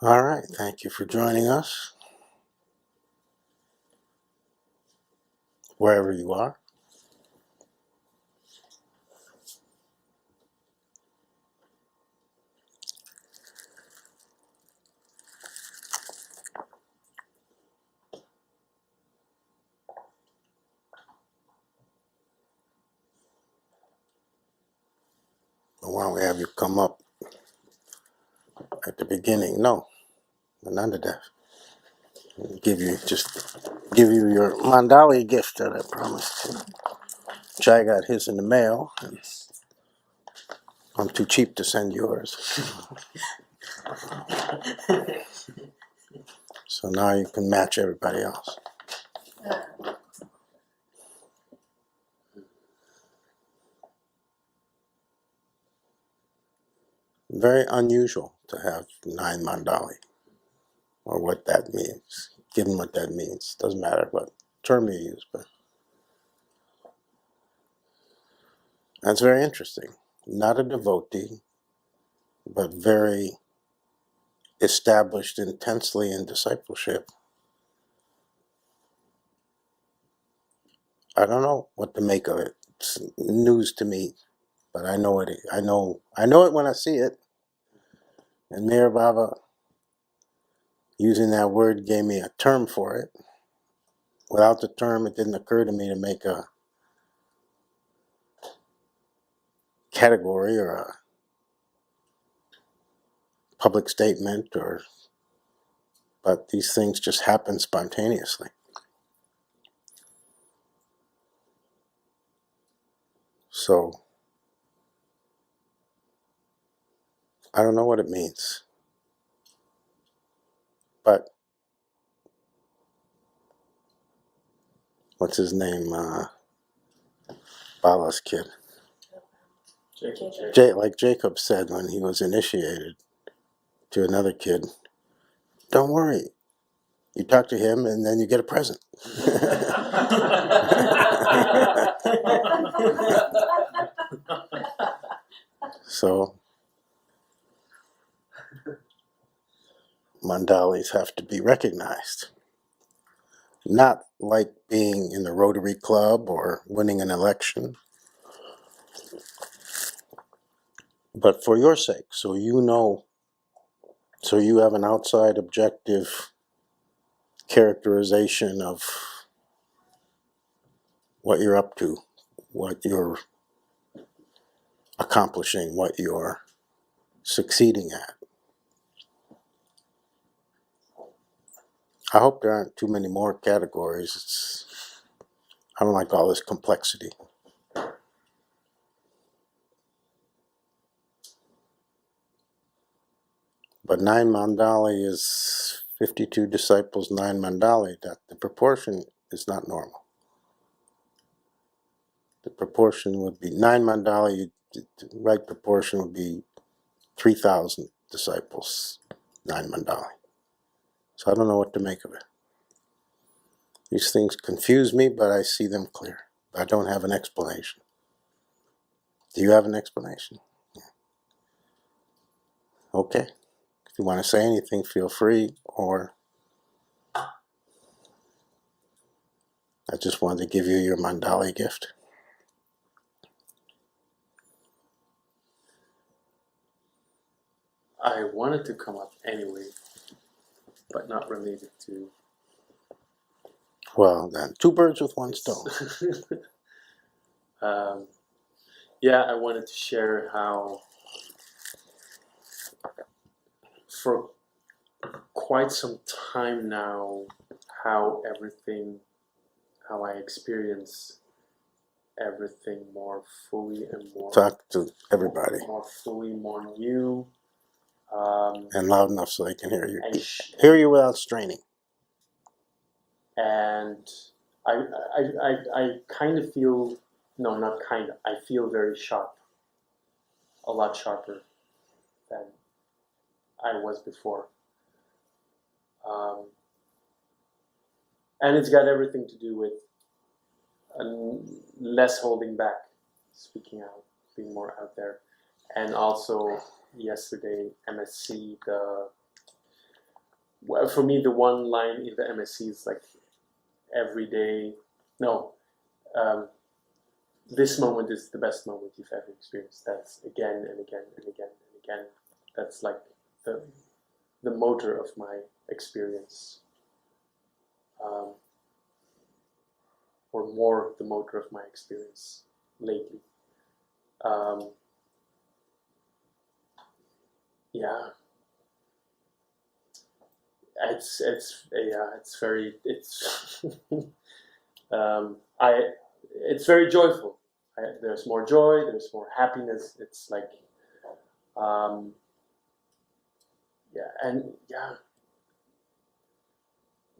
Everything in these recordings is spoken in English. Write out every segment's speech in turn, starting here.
All right, thank you for joining us, wherever you are. Why don't we have you come up at the beginning? No, none of that. Give you your mandali gift that I promised. Jai got his in the mail. And I'm too cheap to send yours. So now you can match everybody else. Very unusual to have 9 mandali, or what that means. Given what that means, doesn't matter what term you use, but that's very interesting. Not a devotee, but very established intensely in discipleship. I don't know what to make of it. It's news to me, but I know it. I know it when I see it. And Meher Baba, using that word, gave me a term for it. Without the term, it didn't occur to me to make a category or a public statement, but these things just happen spontaneously. So I don't know what it means, but what's his name? Baba's kid. Like Jacob said when he was initiated to another kid, don't worry, you talk to him and then you get a present. So mandalis have to be recognized. Not like being in the Rotary Club or winning an election, but for your sake, so you know, so you have an outside objective characterization of what you're up to, what you're accomplishing, what you're succeeding at. I hope there aren't too many more categories. I don't like all this complexity. But 9 mandali is 52 disciples, 9 mandali. That the proportion is not normal. The proportion would be 9 mandali. The right proportion would be 3,000 disciples, 9 mandali. So I don't know what to make of it. These things confuse me, but I see them clear. I don't have an explanation. Do you have an explanation? Okay. If you want to say anything, feel free, or I just wanted to give you your mandali gift. I wanted to come up anyway, but not related to... Well, then, 2 birds with 1 stone. Yeah, I wanted to share how for quite some time now, how I experience everything more fully and more... Talk to everybody. More fully, more new. And loud enough so they can hear you. Hear you without straining. And I kind of feel... No, not kind of. I feel very sharp. A lot sharper than I was before. And it's got everything to do with less holding back, speaking out, being more out there. And also, yesterday, MSC, well, for me, the one line in the MSC is like every day. No, this moment is the best moment you've ever experienced. That's again and again and again and again. That's like the motor of my experience, or more the motor of my experience lately. Yeah, it's very it's very joyful. There's more joy. There's more happiness. It's like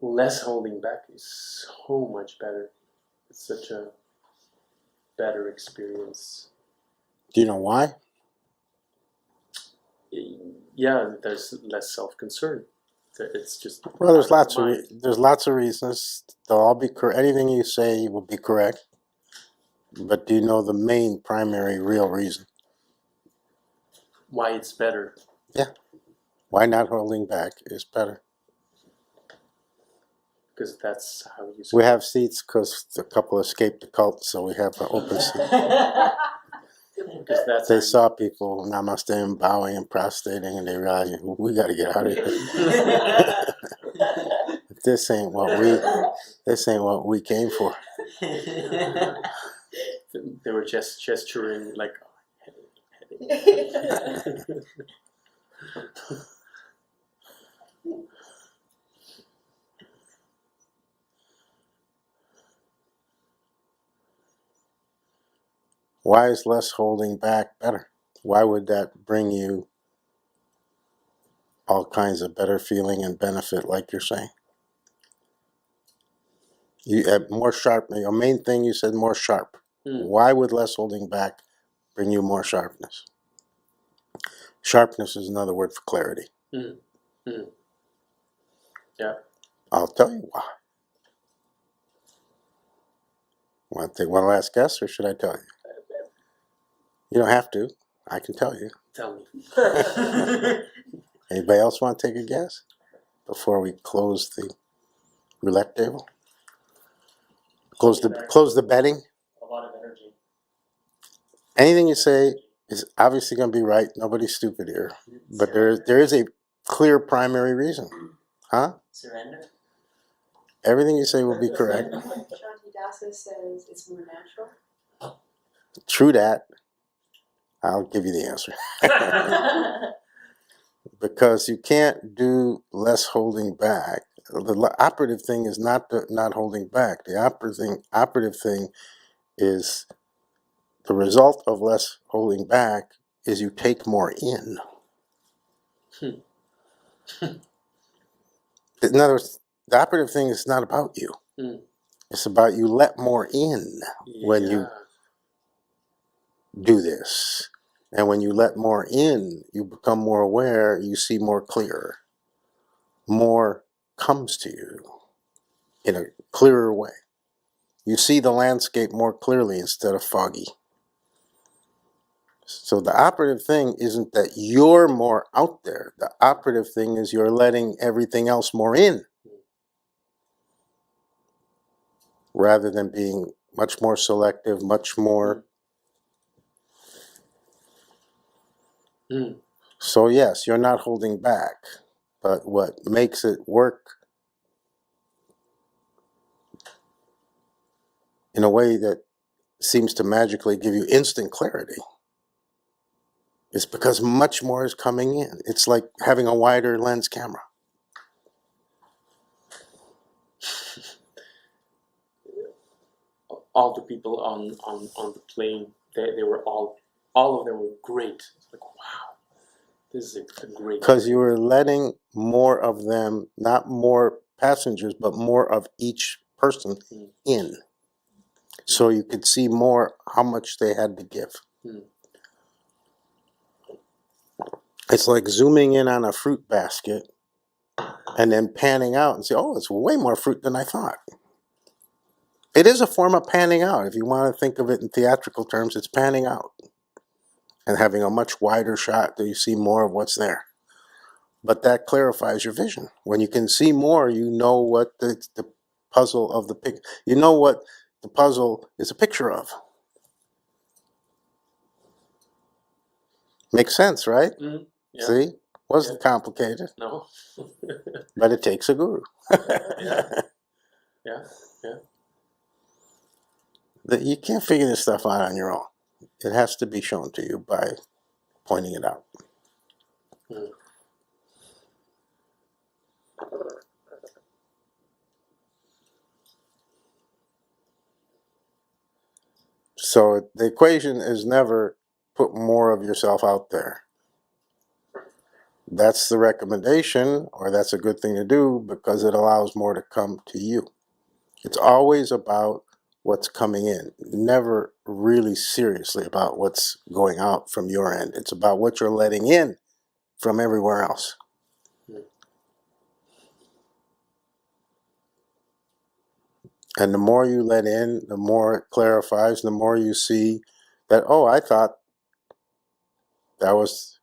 less holding back is so much better. It's such a better experience. Do you know why? Yeah, there's less self-concern. It's just Well, there's out lots of of mind. there's lots of reasons. They'll all be correct. Anything you say will be correct. But do you know the main, primary, real reason? Why it's better. Why not holding back is better. Because that's how you. We have seats because a couple escaped the cult, so we have an open seat. Because that's They how saw people namaste bowing and prostrating, and they realized we got to get out of here. This ain't what we came for. they were just gesturing like. Why is less holding back better? Why would that bring you all kinds of better feeling and benefit, like you're saying? You have more sharp. Your main thing you said more sharp. Why would less holding back bring you more sharpness? Sharpness is another word for clarity. Yeah. I'll tell you why. Want to take one last guess, or should I tell you? You don't have to. I can tell you. Tell me. Anybody else want to take a guess before we close the roulette table? Close the betting. A lot of energy. Anything you say is obviously going to be right. Nobody's stupid here, but there is a clear primary reason, huh? Surrender. Everything you say will be correct. Shantidasa says it's more natural. True that. I'll give you the answer. Because you can't do less holding back. The operative thing is not holding back. The operative thing is the result of less holding back is you take more in. In other words, the operative thing is not about you. It's about you let more in when you do this. And when you let more in, you become more aware, you see more clear. More comes to you in a clearer way. You see the landscape more clearly instead of foggy. So the operative thing isn't that you're more out there. The operative thing is you're letting everything else more in, rather than being much more selective, much more. So yes, you're not holding back, but what makes it work in a way that seems to magically give you instant clarity is because much more is coming in. It's like having a wider lens camera. All the people on the plane, they were all of them were great. It's like, wow, this is a great. Because you were letting more of them, not more passengers, but more of each person in. So you could see more how much they had to give. It's like zooming in on a fruit basket and then panning out and say, oh, it's way more fruit than I thought. It is a form of panning out. If you want to think of it in theatrical terms, it's panning out and having a much wider shot that you see more of what's there. But that clarifies your vision. When you can see more, you know what the puzzle of the pic. You know what the puzzle is a picture of. Makes sense, right? Mm, yeah. See? Wasn't complicated, No. but it takes a guru. Yeah. Yeah. You can't figure this stuff out on your own. It has to be shown to you by pointing it out. Mm. So the equation is never put more of yourself out there. That's the recommendation, or that's a good thing to do because it allows more to come to you. It's always about what's coming in, never really seriously about what's going out from your end. It's about what you're letting in from everywhere else. And the more you let in, the more it clarifies, the more you see that, oh, I thought that was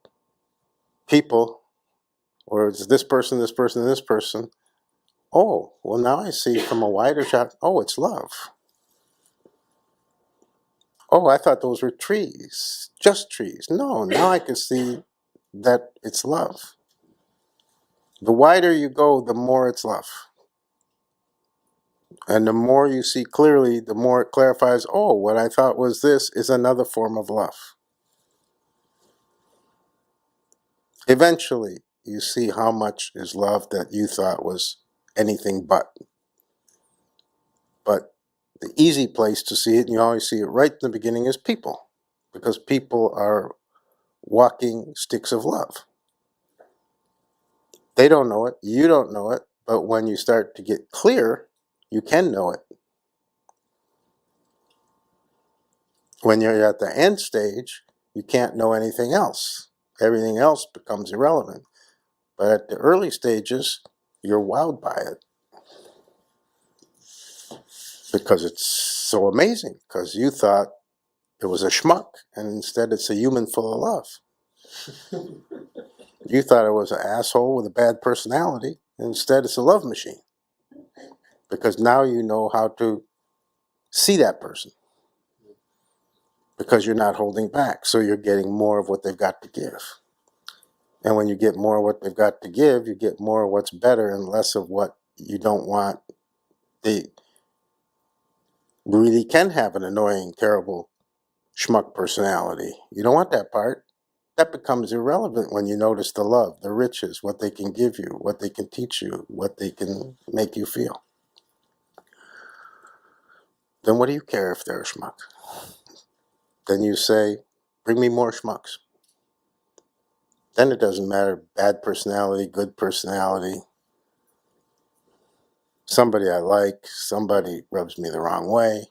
people, or it's this person, this person, this person. Oh, well, now I see from a wider shot, oh, it's love. Oh, I thought those were trees, just trees. No, now I can see that it's love. The wider you go, the more it's love. And the more you see clearly, the more it clarifies, oh, what I thought was this is another form of love. Eventually, you see how much is love that you thought was anything but. But the easy place to see it, and you always see it right in the beginning, is people. Because people are walking sticks of love. They don't know it, you don't know it, but when you start to get clear, you can know it. When you're at the end stage, you can't know anything else. Everything else becomes irrelevant. But at the early stages, you're wowed by it. Because it's so amazing. Because you thought it was a schmuck, and instead it's a human full of love. You thought it was an asshole with a bad personality, and instead it's a love machine. Because now you know how to see that person. Because you're not holding back, so you're getting more of what they've got to give. And when you get more of what they've got to give, you get more of what's better and less of what you don't want. They really can have an annoying, terrible schmuck personality. You don't want that part. That becomes irrelevant when you notice the love, the riches, what they can give you, what they can teach you, what they can make you feel. Then what do you care if they're a schmuck? Then you say, bring me more schmucks. Then it doesn't matter, bad personality, good personality. Somebody I like, somebody rubs me the wrong way.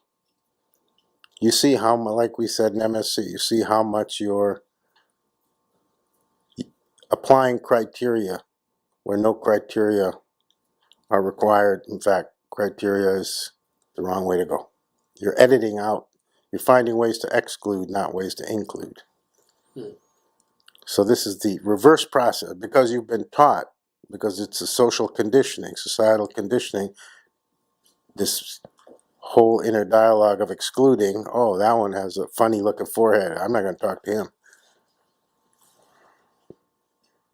You see how, like we said in MSC, you see how much you're applying criteria where no criteria are required. In fact, criteria is the wrong way to go. You're editing out, you're finding ways to exclude, not ways to include. So this is the reverse process, because you've been taught, because it's a social conditioning, societal conditioning, this whole inner dialogue of excluding, oh, that one has a funny looking forehead, I'm not going to talk to him.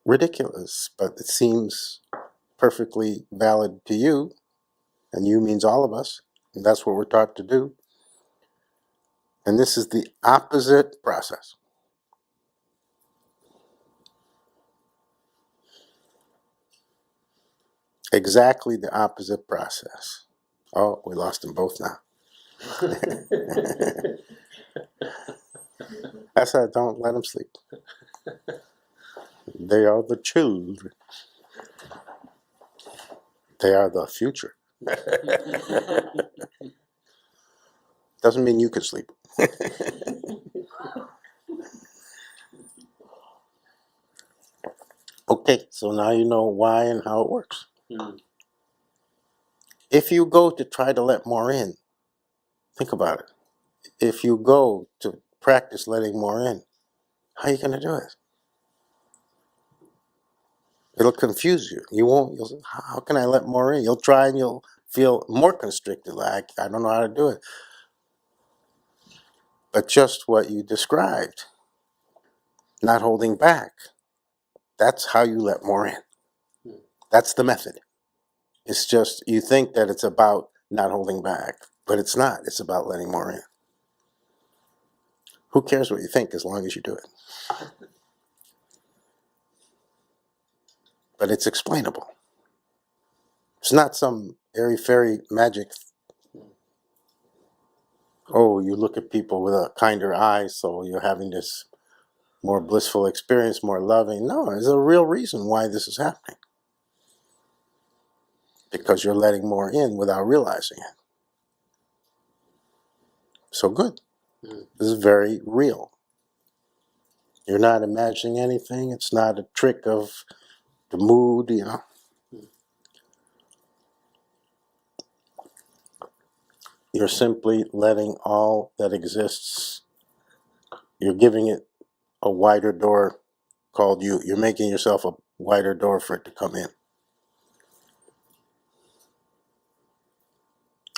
Ridiculous, but it seems perfectly valid to you, and you means all of us, and that's what we're taught to do. And this is the opposite process. Exactly the opposite process. Oh, we lost them both now. That's why I don't let them sleep. They are the children. They are the future. Doesn't mean you can sleep. Okay, so now you know why and how it works. If you go to try to let more in, think about it. If you go to practice letting more in, how are you going to do it? It'll confuse you. You won't. You'll say, how can I let more in? You'll try and you'll feel more constricted. Like I don't know how to do it. But just what you described, not holding back. That's how you let more in. That's the method. It's just you think that it's about not holding back, but it's not. It's about letting more in. Who cares what you think as long as you do it? But it's explainable. It's not some airy-fairy magic. Oh, you look at people with a kinder eye, so you're having this more blissful experience, more loving. No, there's a real reason why this is happening. Because you're letting more in without realizing it. So good. This is very real. You're not imagining anything. It's not a trick of the mood, you know. You're simply letting all that exists, you're giving it a wider door called you. You're making yourself a wider door for it to come in.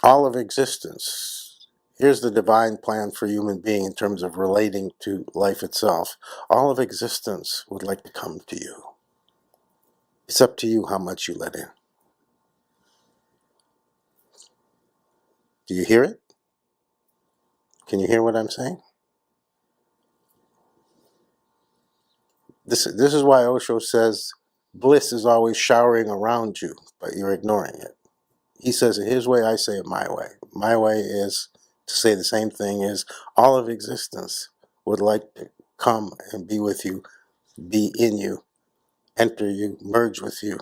All of existence. Here's the divine plan for human being in terms of relating to life itself. All of existence would like to come to you. It's up to you how much you let in. Do you hear it? Can you hear what I'm saying? This is why Osho says bliss is always showering around you, but you're ignoring it. He says it his way, I say it my way. My way is to say the same thing is all of existence would like to come and be with you, be in you, enter you, merge with you,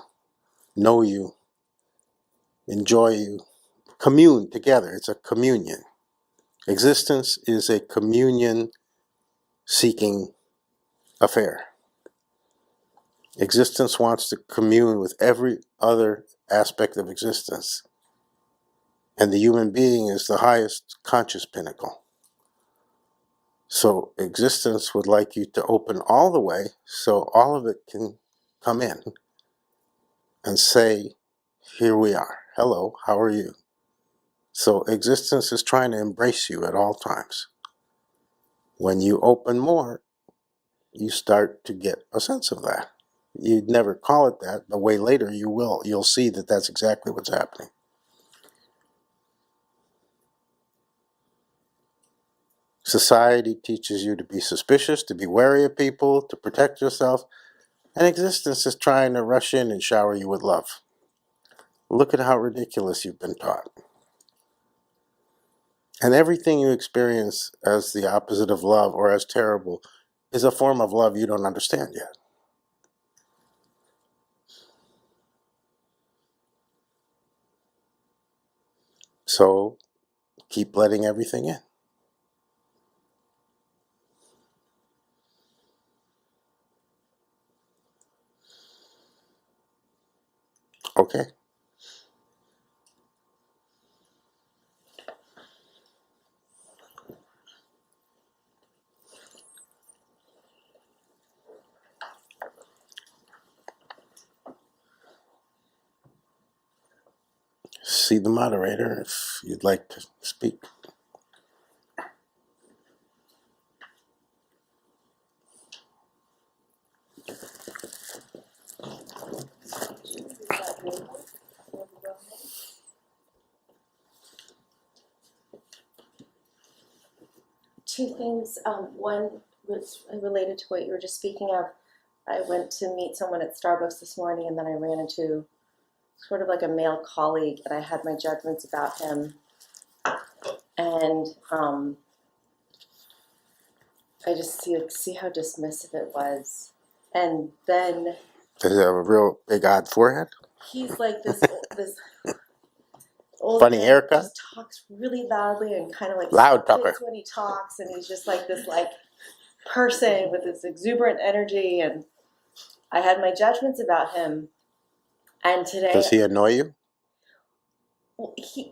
know you, enjoy you, commune together. It's a communion. Existence is a communion-seeking affair. Existence wants to commune with every other aspect of existence. And the human being is the highest conscious pinnacle. So existence would like you to open all the way so all of it can come in and say, here we are. Hello, how are you? So existence is trying to embrace you at all times. When you open more, you start to get a sense of that. You'd never call it that, but way later you will. You'll see that that's exactly what's happening. Society teaches you to be suspicious, to be wary of people, to protect yourself, and existence is trying to rush in and shower you with love. Look at how ridiculous you've been taught. And everything you experience as the opposite of love or as terrible is a form of love you don't understand yet. So keep letting everything in. Okay. See the moderator if you'd like to speak. Two things. One was related to what you were just speaking of. I went to meet someone at Starbucks this morning, and then I ran into sort of like a male colleague, and I had my judgments about him. And I just see how dismissive it was. And then Does he have a real big odd forehead? he's like this old Funny man, haircut? just talks really loudly and kind of like Loud talker. when he talks, and he's just like this person with this exuberant energy. And I had my judgments about him. And today, Does he annoy you?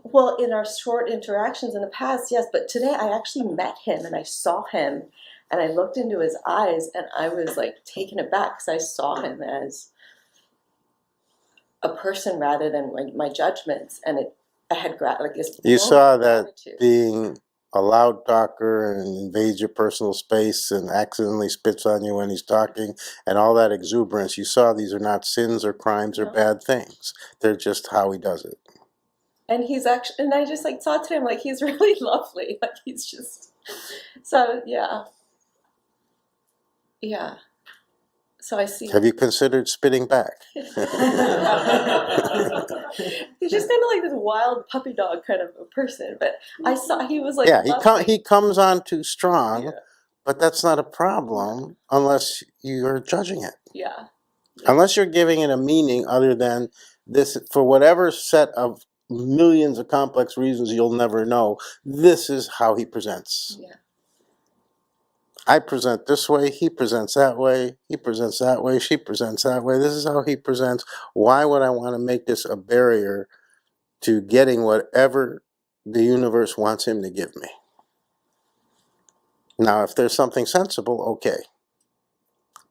well, in our short interactions in the past, yes, but today I actually met him and I saw him and I looked into his eyes and I was like taken aback because I saw him as a person rather than my judgments, and I had like this. You saw that gratitude. being a loud talker and invades your personal space and accidentally spits on you when he's talking and all that exuberance. You saw these are not sins or crimes or No. bad things. They're just how he does it. And he's actually, and I just like thought to him, like, he's really lovely. Like, he's just, so yeah. Yeah. So I see. Have you considered spitting back? He's just kind of like this wild puppy dog kind of a person, but I saw he was like, Yeah, lovely. he comes on too strong, Yeah. but that's not a problem unless you're judging it. Yeah. Unless you're giving it a meaning other than this, for whatever set of millions of complex reasons you'll never know, this is how he presents. Yeah. I present this way, he presents that way, he presents that way, she presents that way. This is how he presents. Why would I want to make this a barrier to getting whatever the universe wants him to give me? Now, if there's something sensible, okay.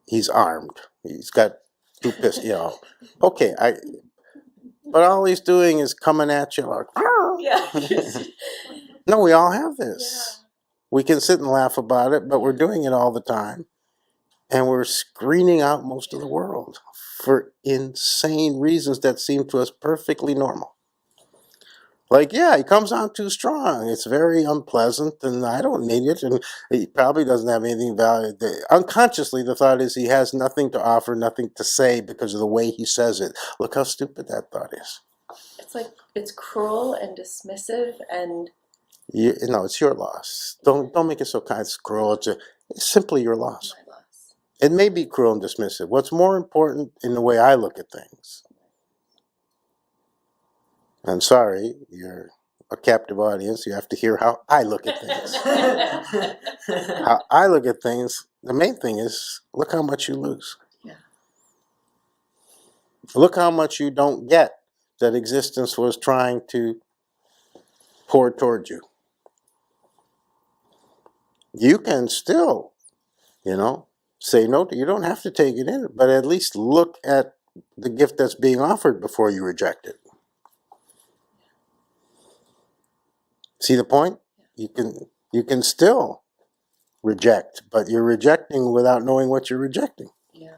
He's armed. He's got two pistols, Okay, but all he's doing is coming at you like, Yeah. no, we all have this. Yeah. We can sit and laugh about it, but we're doing it all the time. And we're screening out most of the world for insane reasons that seem to us perfectly normal. Like, yeah, he comes on too strong. It's very unpleasant, and I don't need it. And he probably doesn't have anything valuable. Unconsciously, the thought is he has nothing to offer, nothing to say because of the way he says it. Look how stupid that thought is. It's like, it's cruel and dismissive, and It's your loss. Don't make it so kind. It's cruel. It's simply your loss. my loss. It may be cruel and dismissive. What's more important in the way I look at things, I'm sorry, you're a captive audience. You have to hear how I look at things. How I look at things, the main thing is, look how much you lose. Yeah. Look how much you don't get that existence was trying to pour towards you. You can still, say no to. You don't have to take it in, but at least look at the gift that's being offered before you reject it. See the point? You can still reject, but you're rejecting without knowing what you're rejecting. Yeah.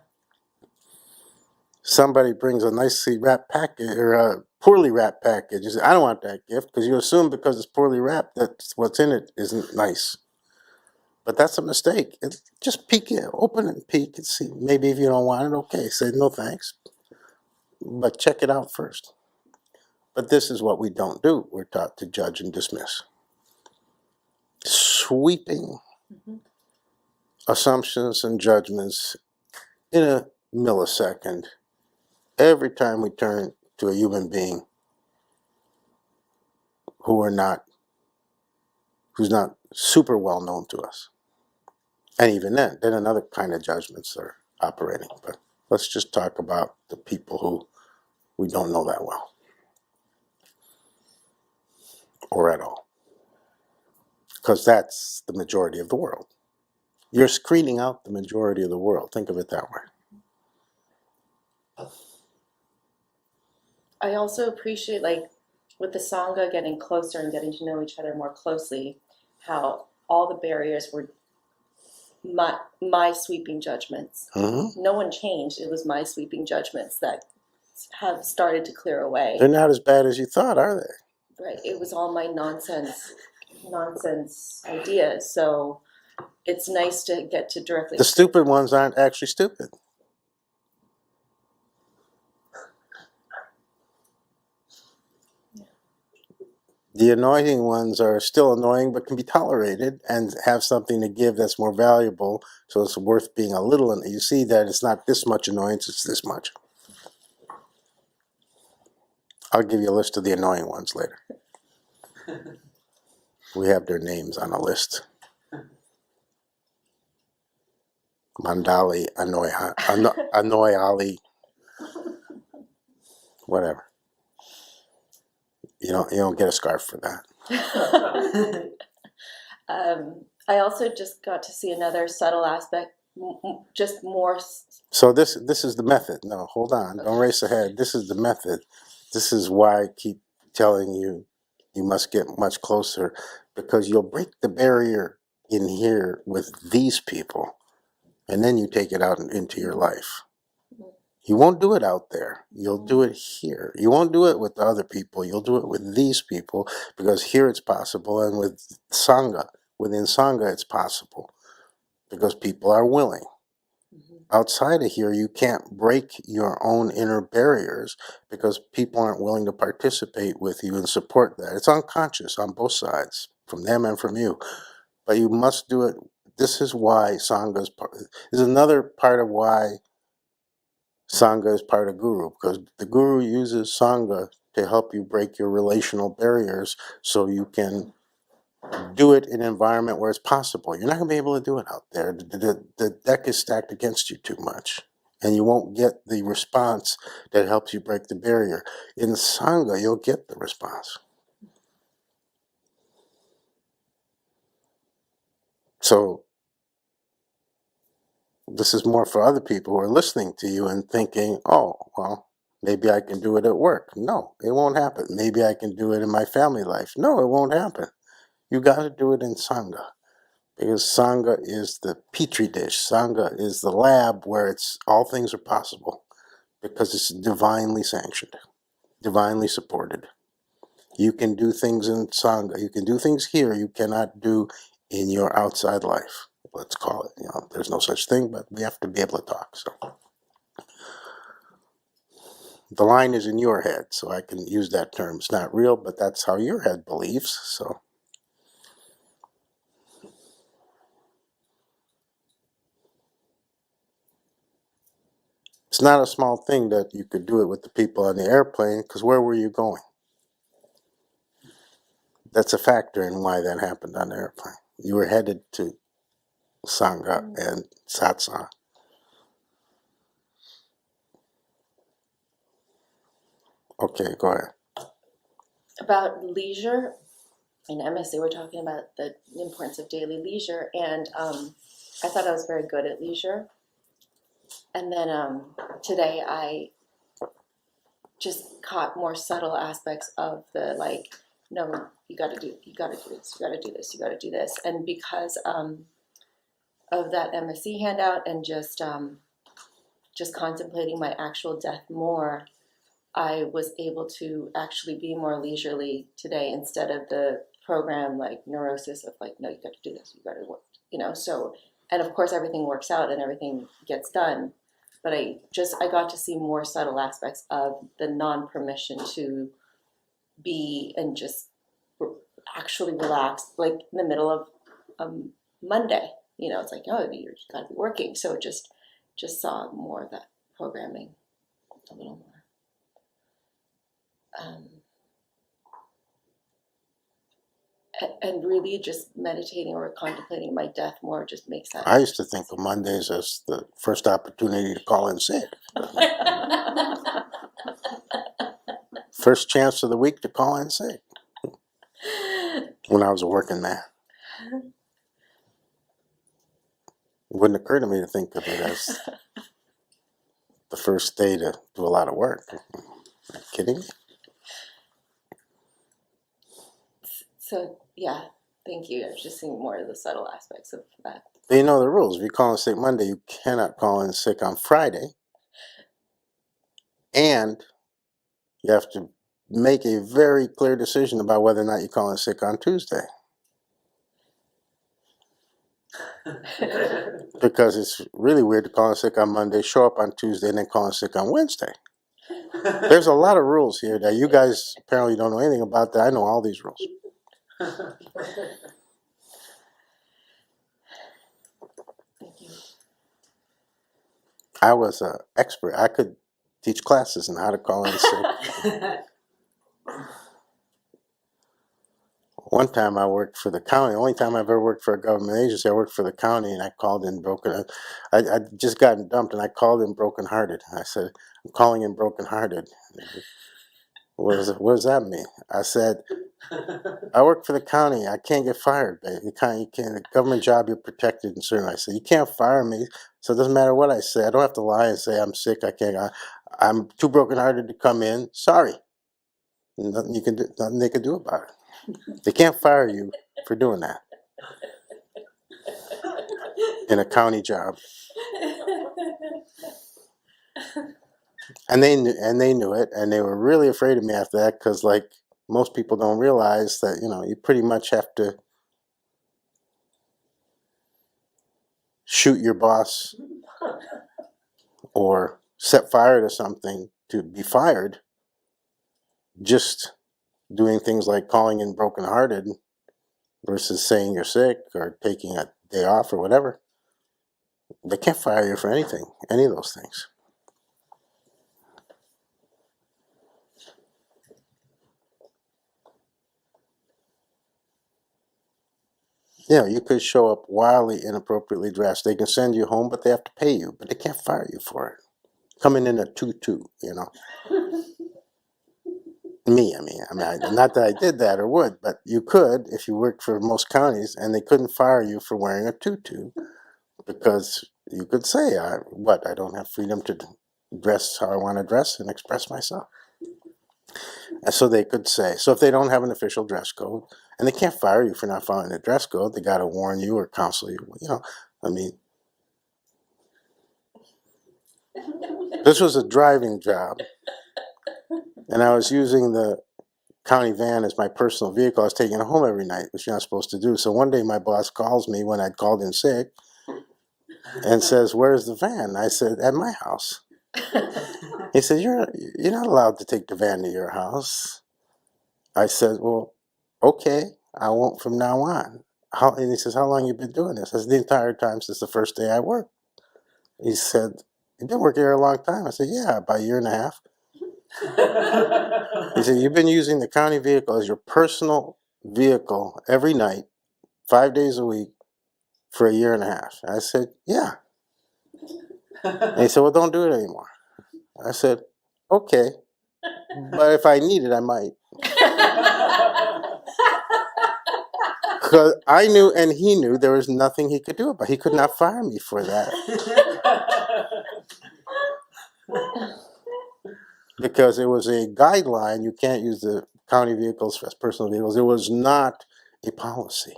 Somebody brings a nicely wrapped package or a poorly wrapped package. You say, I don't want that gift, because you assume because it's poorly wrapped that what's in it isn't nice. But that's a mistake. Just peek it, open it and peek and see. Maybe if you don't want it, okay, say no thanks. But check it out first. But this is what we don't do. We're taught to judge and dismiss. Sweeping assumptions and judgments in a millisecond every time we turn to a human being who's not super well known to us. And even then another kind of judgments are operating. But let's just talk about the people who we don't know that well. Or at all. Because that's the majority of the world. You're screening out the majority of the world. Think of it that way. I also appreciate, like, with the Sangha getting closer and getting to know each other more closely, how all the barriers were my sweeping judgments. Mm-hmm. No one changed. It was my sweeping judgments that have started to clear away. They're not as bad as you thought, are they? Right. It was all my nonsense ideas. So it's nice to get to directly. The stupid ones aren't actually stupid. The annoying ones are still annoying but can be tolerated and have something to give that's more valuable, so it's worth being a little. You see that it's not this much annoyance, it's this much. I'll give you a list of the annoying ones later. We have their names on a list. Mandali, Annoyali, whatever. You don't get a scarf for that. I also just got to see another subtle aspect just more. So this is the method. No, hold on. Don't race ahead. This is the method. This is why I keep telling you you must get much closer, because you'll break the barrier in here with these people, and then you take it out into your life. You won't do it out there. You'll do it here. You won't do it with the other people. You'll do it with these people, because here it's possible, and with Sangha, within Sangha it's possible, because people are willing. Outside of here, you can't break your own inner barriers because people aren't willing to participate with you and support that. It's unconscious on both sides, from them and from you. But you must do it. This is why Sangha is another part of why Sangha is part of Guru, because the Guru uses Sangha to help you break your relational barriers so you can do it in an environment where it's possible. You're not going to be able to do it out there. The deck is stacked against you too much, and you won't get the response that helps you break the barrier. In Sangha, you'll get the response. So this is more for other people who are listening to you and thinking, oh, well, maybe I can do it at work. No, it won't happen. Maybe I can do it in my family life. No, it won't happen. You got to do it in Sangha. Because Sangha is the petri dish. Sangha is the lab where it's all things are possible. Because it's divinely sanctioned, divinely supported. You can do things in Sangha. You can do things here you cannot do in your outside life. Let's call it. There's no such thing, but we have to be able to talk. So the line is in your head, so I can use that term. It's not real, but that's how your head believes. So. It's not a small thing that you could do it with the people on the airplane, because where were you going? That's a factor in why that happened on the airplane. You were headed to Sangha and Satsang. Okay, go ahead. About leisure, in MSA we're talking about the importance of daily leisure, and I thought I was very good at leisure. And then today I just caught more subtle aspects of the, like, no, you got to do this, you got to do this. And because of that MSc handout and just contemplating my actual death more, I was able to actually be more leisurely today instead of the program like neurosis of like, no, you got to do this, you got to work, so, and of course everything works out and everything gets done, but I got to see more subtle aspects of the non-permission to be and just actually relax, like in the middle of Monday, it's like, oh, you got to be working. So it just saw more of that programming a little more. And really just meditating or contemplating my death more just makes that. I used to think of Mondays as the first opportunity to call in sick. First chance of the week to call in sick. When I was a working man. It wouldn't occur to me to think of it as the first day to do a lot of work. Are you kidding me? So, yeah, thank you. I was just seeing more of the subtle aspects of that. But you know the rules. If you call in sick Monday, you cannot call in sick on Friday. And you have to make a very clear decision about whether or not you call in sick on Tuesday. Because it's really weird to call in sick on Monday, show up on Tuesday, and then call in sick on Wednesday. There's a lot of rules here that you guys apparently don't know anything about. That I know all these rules. Thank you. I was an expert. I could teach classes on how to call in sick. One time I worked for the county. The only time I've ever worked for a government agency, I worked for the county, and I called in broken. I just gotten dumped, and I called in brokenhearted. I said, I'm calling in brokenhearted. What does that mean? I said, I work for the county. I can't get fired, babe. You can't, a government job, you're protected and certain. I said, you can't fire me. So it doesn't matter what I say. I don't have to lie and say I'm sick. I can't. I'm too brokenhearted to come in. Sorry. Nothing you can do. Nothing they can do about it. They can't fire you for doing that in a county job. And they knew it, and they were really afraid of me after that, because like most people don't realize that, you know, you pretty much have to shoot your boss or set fire to something to be fired. Just doing things like calling in brokenhearted versus saying you're sick or taking a day off or whatever. They can't fire you for anything, any of those things. Yeah, you could show up wildly inappropriately dressed. They can send you home, but they have to pay you. But they can't fire you for it. Coming in a tutu, you know. I mean, not that I did that or would, but you could if you worked for most counties, and they couldn't fire you for wearing a tutu, because you could say, I don't have freedom to dress how I want to dress and express myself. And so they could say, so if they don't have an official dress code, and they can't fire you for not following the dress code, they got to warn you or counsel you, you know. I mean, this was a driving job, and I was using the county van as my personal vehicle. I was taking it home every night, which you're not supposed to do. So one day my boss calls me when I'd called in sick and says, "Where's the van?" I said, "At my house." He said, "You're not allowed to take the van to your house." I said, "Well, okay, I won't from now on." And he says, "How long you been doing this?" I said, "The entire time since the first day I worked." He said, "You've been working here a long time." I said, "Yeah, about a year and a half." He said, "You've been using the county vehicle as your personal vehicle every night, 5 days a week, for a year and a half." I said, "Yeah." And he said, "Well, don't do it anymore." I said, "Okay, but if I need it, I might." Because I knew and he knew there was nothing he could do about it. He could not fire me for that. Because it was a guideline. You can't use the county vehicles as personal vehicles. It was not a policy.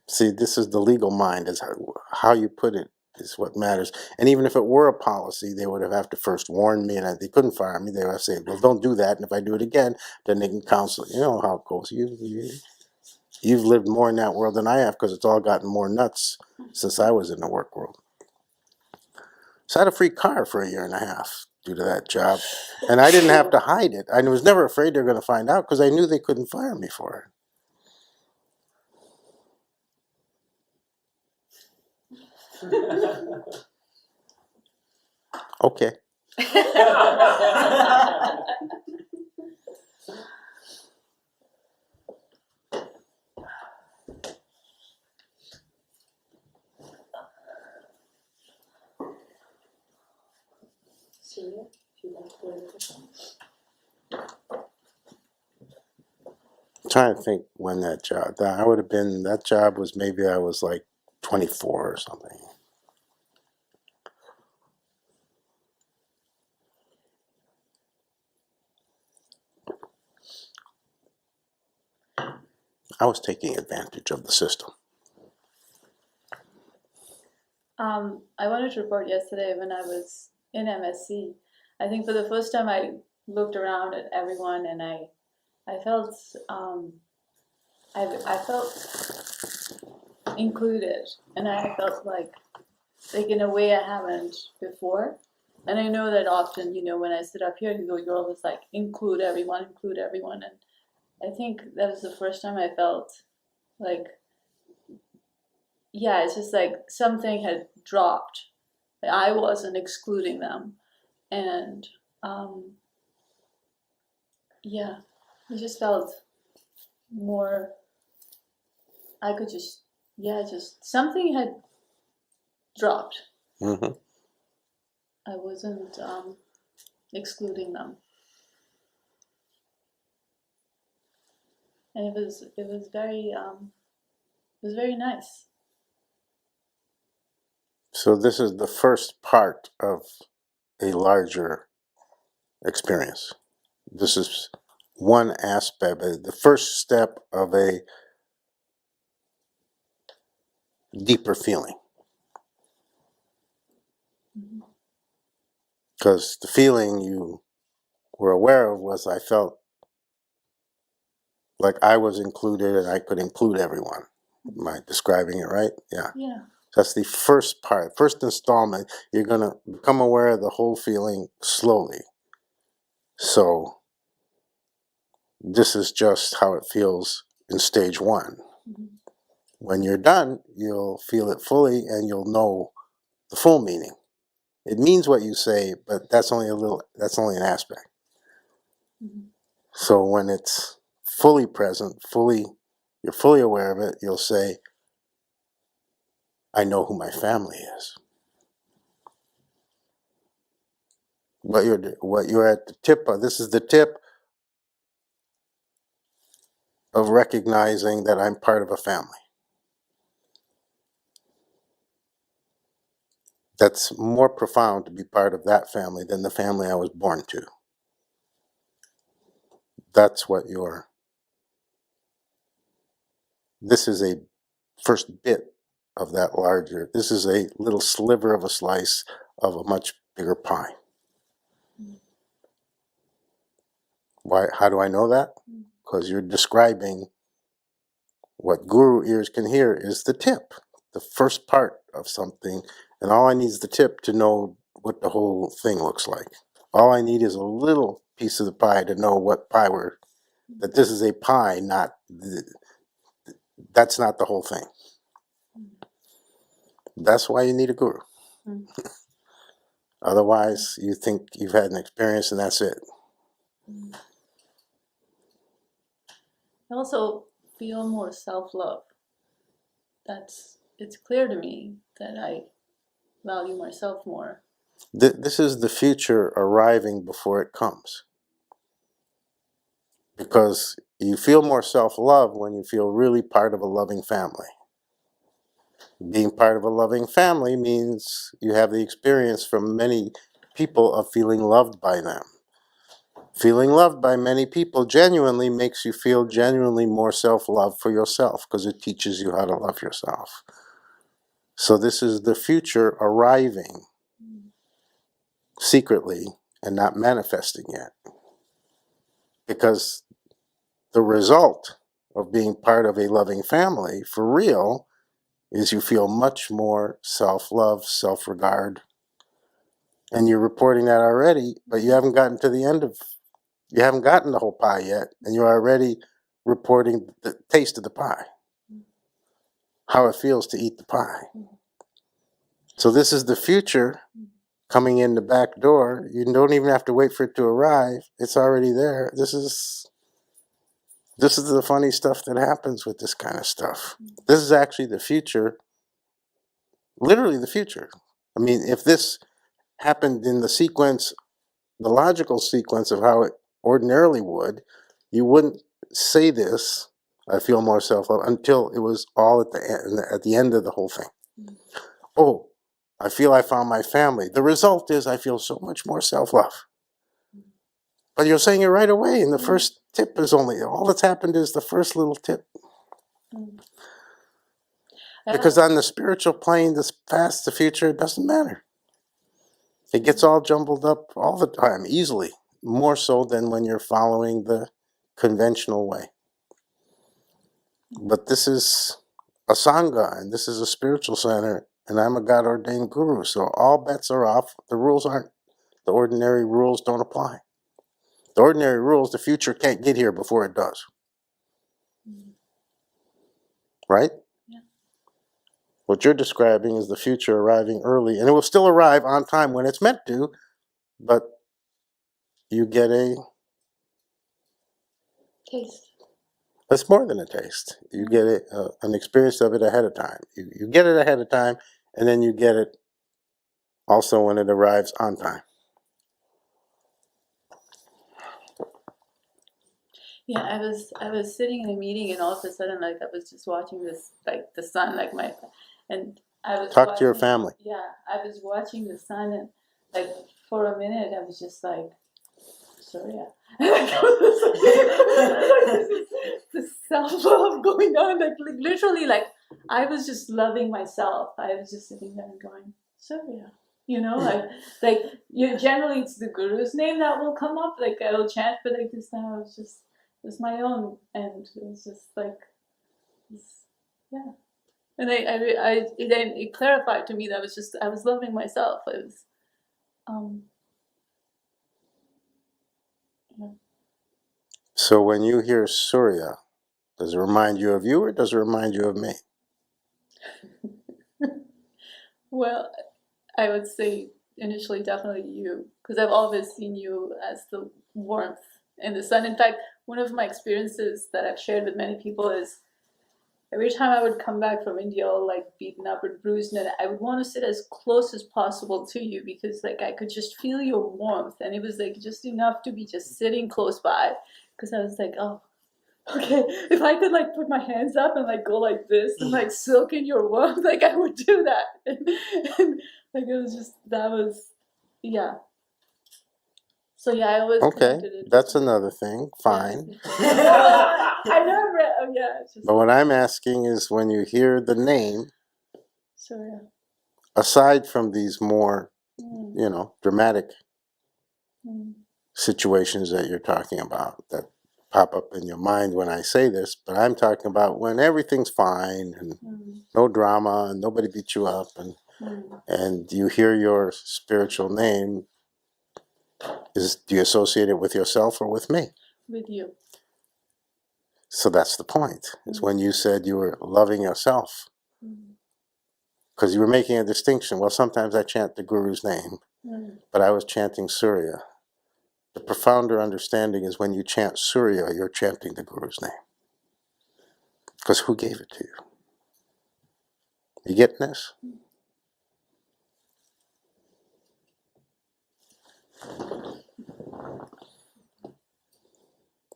See, this is the legal mind, is how you put it is what matters. And even if it were a policy, they would have to first warn me, and they couldn't fire me. They would have to say, "Well, don't do that, and if I do it again, then they can counsel." You know how it goes. You've lived more in that world than I have, because it's all gotten more nuts since I was in the work world. So I had a free car for a year and a half due to that job. And I didn't have to hide it. I was never afraid they were going to find out, because I knew they couldn't fire me for it. Okay. Celia, if you'd like to go to the question. I'm trying to think when that job was, maybe I was like 24 or something. I was taking advantage of the system. I wanted to report yesterday when I was in MSc. I think for the first time I looked around at everyone, and I felt I felt included, and I felt like in a way I haven't before. And I know that often, when I sit up here, you're always like, include everyone. And I think that was the first time I felt like, yeah, it's just like something had dropped. I wasn't excluding them. And yeah, it just felt more, I could just something had dropped. Mm-hmm. I wasn't excluding them. and it was very nice. So this is the first part of a larger experience. This is one aspect, the first step of a deeper feeling. Because the feeling you were aware of was I felt like I was included and I could include everyone. Am I describing it right? Yeah. Yeah. That's the first part, first installment. You're going to become aware of the whole feeling slowly. So this is just how it feels in stage one. Mm-hmm. When you're done, you'll feel it fully and you'll know the full meaning. It means what you say, but that's only an aspect. Mm-hmm. So when it's fully present, you're fully aware of it, you'll say, I know who my family is. What you're at the tip of, this is the tip of recognizing that I'm part of a family. That's more profound to be part of that family than the family I was born to. That's what this is a first bit of that larger, this is a little sliver of a slice of a much bigger pie. Why? How do I know that? Because you're describing what guru ears can hear is the tip, the first part of something, and all I need is the tip to know what the whole thing looks like. All I need is a little piece of the pie to know what pie that this is a pie, that's not the whole thing. That's why you need a guru. Mm. Otherwise, you think you've had an experience and that's it. I also feel more self-love. It's clear to me that I value myself more. This is the future arriving before it comes. Because you feel more self-love when you feel really part of a loving family. Being part of a loving family means you have the experience from many people of feeling loved by them. Feeling loved by many people genuinely makes you feel genuinely more self-love for yourself because it teaches you how to love yourself. So this is the future arriving secretly and not manifesting yet. Because the result of being part of a loving family for real is you feel much more self-love, self-regard. And you're reporting that already, but you haven't gotten the whole pie yet, and you're already reporting the taste of the pie, how it feels to eat the pie. So this is the future coming in the back door. You don't even have to wait for it to arrive. It's already there. This is the funny stuff that happens with this kind of stuff. This is actually the future, literally the future. I mean, if this happened in the logical sequence of how it ordinarily would, you wouldn't say this, I feel more self-love, until it was all at the end of the whole thing. Oh, I feel I found my family. The result is I feel so much more self-love. But you're saying it right away, and the first tip is all that's happened is the first little tip. Because on the spiritual plane, the past, the future, it doesn't matter. It gets all jumbled up all the time, easily. More so than when you're following the conventional way. But this is a Sangha, and this is a spiritual center, and I'm a God-ordained guru, so all bets are off. The ordinary rules don't apply. The ordinary rules, the future can't get here before it does. Right? Yeah. What you're describing is the future arriving early, and it will still arrive on time when it's meant to, but you get Taste. it's more than a taste. You get an experience of it ahead of time. You get it ahead of time, and then you get it also when it arrives on time. Yeah, I was sitting in a meeting and all of a sudden like I was just watching this like the sun like my and I was Talk to your watching, family. yeah, I was watching the sun and like for a minute I was just like, sorry, yeah. This self-love going on like literally like I was just loving myself. I was just sitting there and going, sorry, yeah. You know, like you generally it's the guru's name that will come up, like I will chant, but like this time I was just it was my own, and it was just like, yeah. And it clarified to me that I was loving myself. I was, yeah. So when you hear Surya, does it remind you of you or does it remind you of me? Well, I would say initially definitely you, because I've always seen you as the warmth in the sun. In fact, one of my experiences that I've shared with many people is every time I would come back from India all like beaten up and bruised, and I would want to sit as close as possible to you because like I could just feel your warmth, and it was like just enough to be just sitting close by, because I was like, oh, okay, if I could like put my hands up and like go like this and like soak in your warmth, like I would do that. And like it was just that was, yeah. So yeah, I always Okay, connected it. that's another thing. Fine. I never read. Oh yeah. It's just, But what I'm asking is when you hear the name, so yeah. aside from these more, dramatic Mm. situations that you're talking about that pop up in your mind when I say this, but I'm talking about when everything's fine and no drama and nobody beats you up and you hear your spiritual name, do you associate it with yourself or with me? With you. So that's the point, is when you said you were loving yourself. Because you were making a distinction. Well, sometimes I chant the Guru's name, but I was chanting Surya. The profounder understanding is when you chant Surya, you're chanting the Guru's name. Because who gave it to you? You getting this?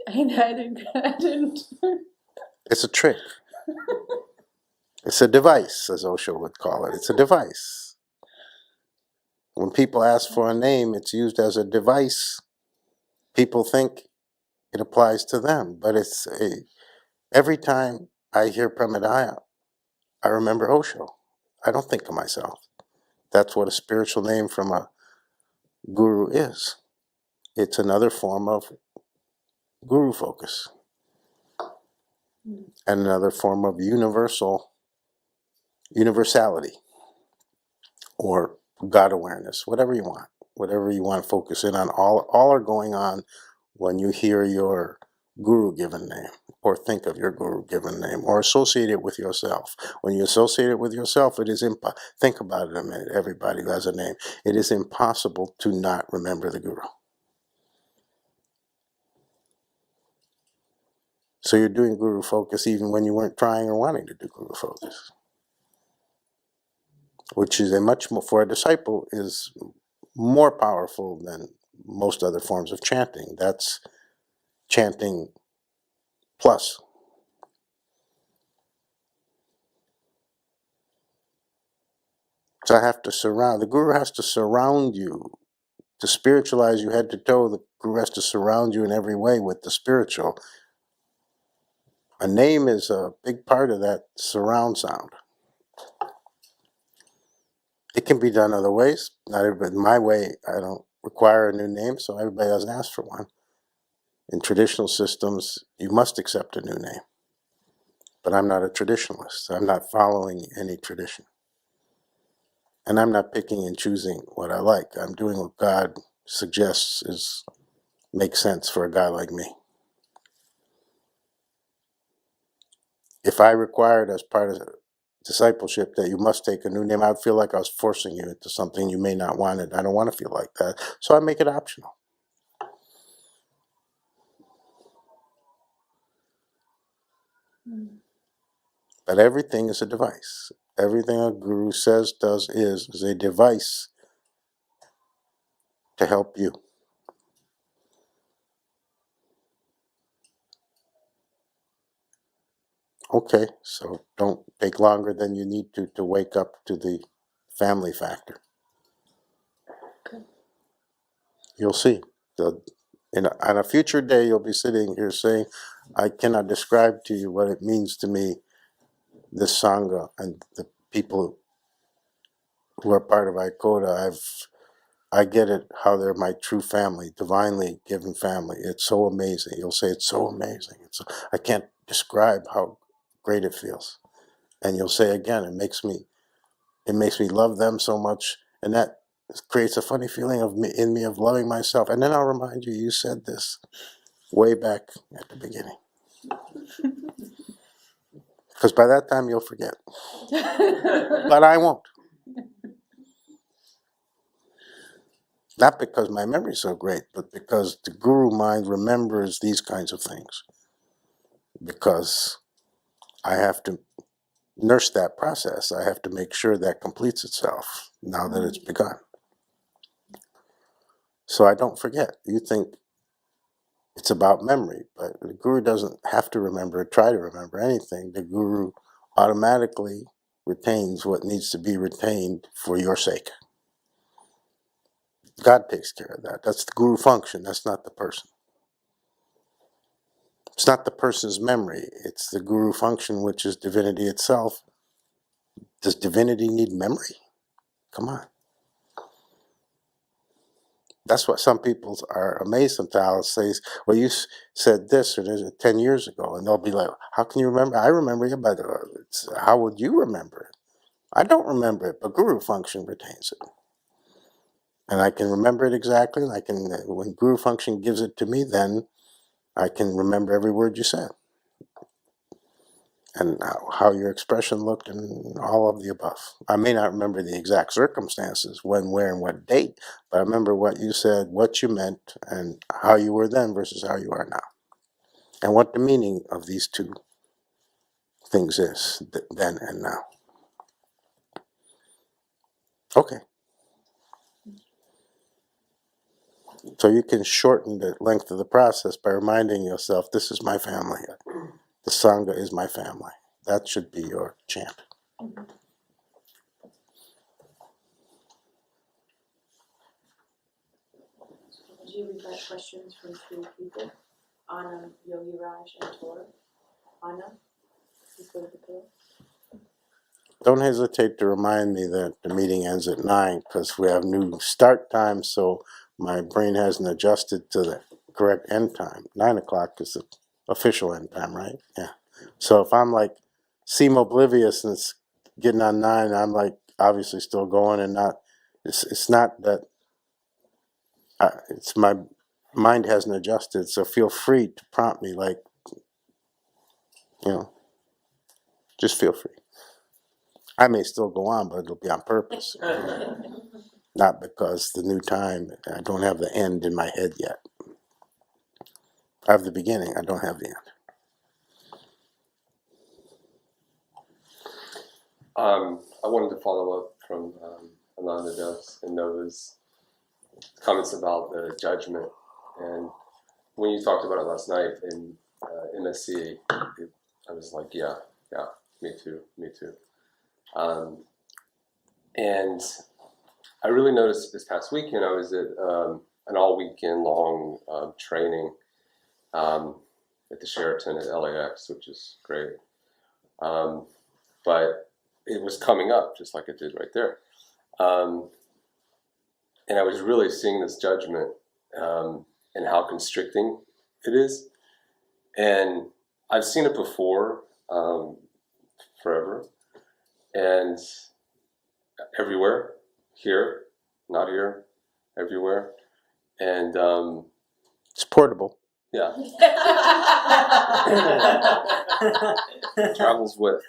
I didn't. It's a trick. It's a device, as Osho would call it. It's a device. When people ask for a name, it's used as a device. People think it applies to them, but every time I hear Premodaya, I remember Osho. I don't think of myself. That's what a spiritual name from a guru is. It's another form of guru focus and another form of universality or God awareness, whatever you want to focus in on. All are going on when you hear your guru given name or think of your guru given name or associate it with yourself. When you associate it with yourself, it is think about it a minute, everybody who has a name. It is impossible to not remember the guru. So you're doing guru focus even when you weren't trying or wanting to do guru focus, which is for a disciple, is more powerful than most other forms of chanting. That's chanting plus. So the guru has to surround you. To spiritualize you head to toe, the guru has to surround you in every way with the spiritual. A name is a big part of that surround sound. It can be done other ways. Not everybody, my way, I don't require a new name, so everybody doesn't ask for one. In traditional systems, you must accept a new name. But I'm not a traditionalist. I'm not following any tradition. And I'm not picking and choosing what I like. I'm doing what God suggests makes sense for a guy like me. If I required as part of discipleship that you must take a new name, I'd feel like I was forcing you into something you may not want it. I don't want to feel like that. So I make it optional. But everything is a device. Everything a guru says, does, is a device to help you. Okay, so don't take longer than you need to wake up to the family factor. Okay. You'll see. On a future day, you'll be sitting here saying, I cannot describe to you what it means to me, this Sangha and the people who are part of ICODA. I get it, how they're my true family, divinely given family. It's so amazing. You'll say it's so amazing. I can't describe how great it feels. And you'll say again, it makes me love them so much, and that creates a funny feeling in me of loving myself. And then I'll remind you, you said this way back at the beginning. Because by that time you'll forget. But I won't. Not because my memory's so great, but because the guru mind remembers these kinds of things. Because I have to nurse that process. I have to make sure that completes itself now that it's begun. So I don't forget. You think it's about memory, but the guru doesn't have to remember or try to remember anything. The guru automatically retains what needs to be retained for your sake. God takes care of that. That's the guru function. That's not the person. It's not the person's memory. It's the guru function, which is divinity itself. Does divinity need memory? Come on. That's what some people are amazed sometimes. Say, well, you said this or this 10 years ago. And they'll be like, how can you remember? I remember you, but how would you remember it? I don't remember it, but guru function retains it. And I can remember it exactly. And when guru function gives it to me, then I can remember every word you said. And how your expression looked and all of the above. I may not remember the exact circumstances, when, where, and what date, but I remember what you said, what you meant, and how you were then versus how you are now. And what the meaning of these two things is, then and now. Okay. So you can shorten the length of the process by reminding yourself, this is my family. The Sangha is my family. That should be your chant. Would you invite questions from three people? Anna, Yogi Raj, and Tor. Anna, please go to the pillow. Don't hesitate to remind me that the meeting ends at 9 because we have new start time, so my brain hasn't adjusted to the correct end time. 9 o'clock is the official end time, right? Yeah. So if I'm like seem oblivious and it's getting on 9, I'm like obviously still going and not. It's not that. It's my mind hasn't adjusted, so feel free to prompt me. Like, just feel free. I may still go on, but it'll be on purpose. Not because the new time, I don't have the end in my head yet. I have the beginning, I don't have the end. I wanted to follow up from Ananda Das and Nova's comments about the judgment. And when you talked about it last night in MSC, I was like, yeah, me too. And I really noticed this past weekend, I was at an all weekend long training at the Sheraton at LAX, which is great. But it was coming up just like it did right there. And I was really seeing this judgment and how constricting it is. And I've seen it before, forever, and everywhere, here, not here, everywhere. And It's portable. yeah, travels with.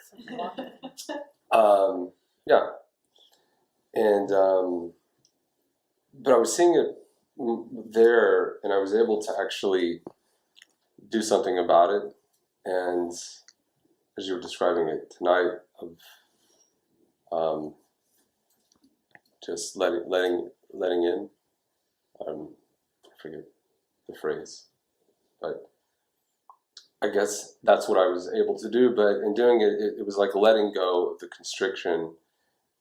Yeah, and but I was seeing it there, and I was able to actually do something about it. And as you were describing it tonight, of just letting in. I forget the phrase, but I guess that's what I was able to do. But in doing it, it was like letting go of the constriction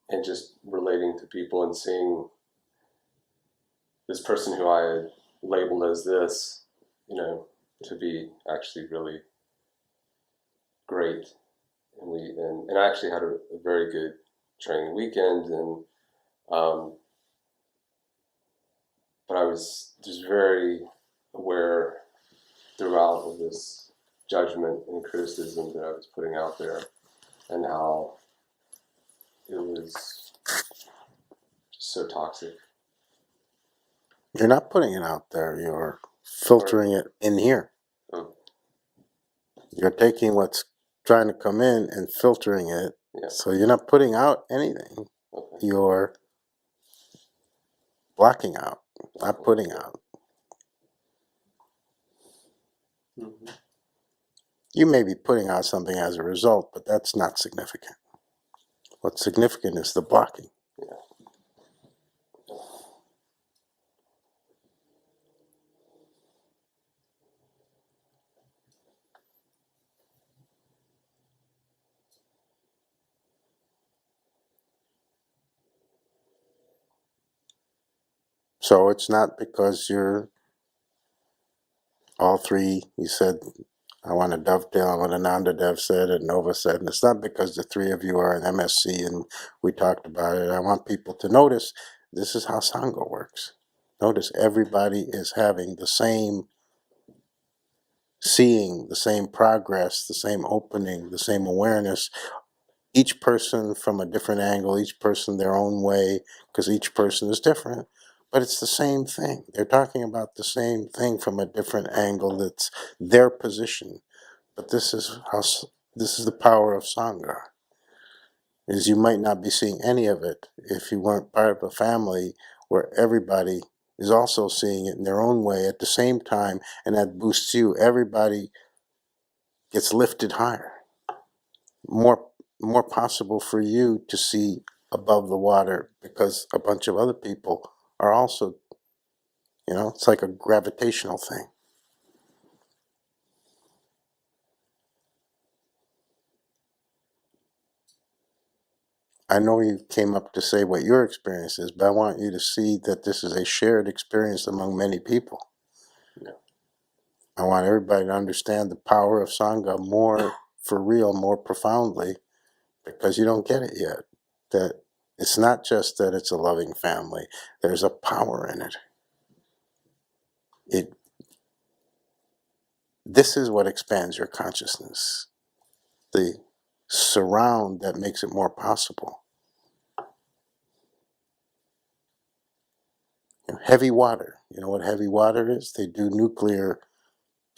and just relating to people and seeing this person who I had labeled as this, to be actually really great. And I actually had a very good training weekend, and but I was just very aware throughout of this judgment and criticism that I was putting out there, and how it was just so toxic. You're not putting it out there. You're filtering it in here. Oh. You're taking what's trying to come in and filtering it. Yeah. So you're not putting out anything. Okay. You're blocking out, not putting out. Mm-hmm. You may be putting out something as a result, but that's not significant. What's significant is the blocking. Yeah. So it's not because you're all three, you said, I want to dovetail on what Ananda Dev said and Nova said, and it's not because the three of you are in MSC and we talked about it. I want people to notice this is how Sangha works. Notice everybody is having the same seeing, the same progress, the same opening, the same awareness. Each person from a different angle, each person their own way, because each person is different. But it's the same thing. They're talking about the same thing from a different angle. That's their position. But this is the power of Sangha. Is you might not be seeing any of it if you weren't part of a family where everybody is also seeing it in their own way at the same time, and that boosts you. Everybody gets lifted higher. More possible for you to see above the water because a bunch of other people are also, it's like a gravitational thing. I know you came up to say what your experience is, but I want you to see that this is a shared experience among many people. Yeah. I want everybody to understand the power of Sangha more for real, more profoundly, because you don't get it yet. That it's not just that it's a loving family. There's a power in it. This is what expands your consciousness. The surround that makes it more possible. Heavy water. You know what heavy water is? They do nuclear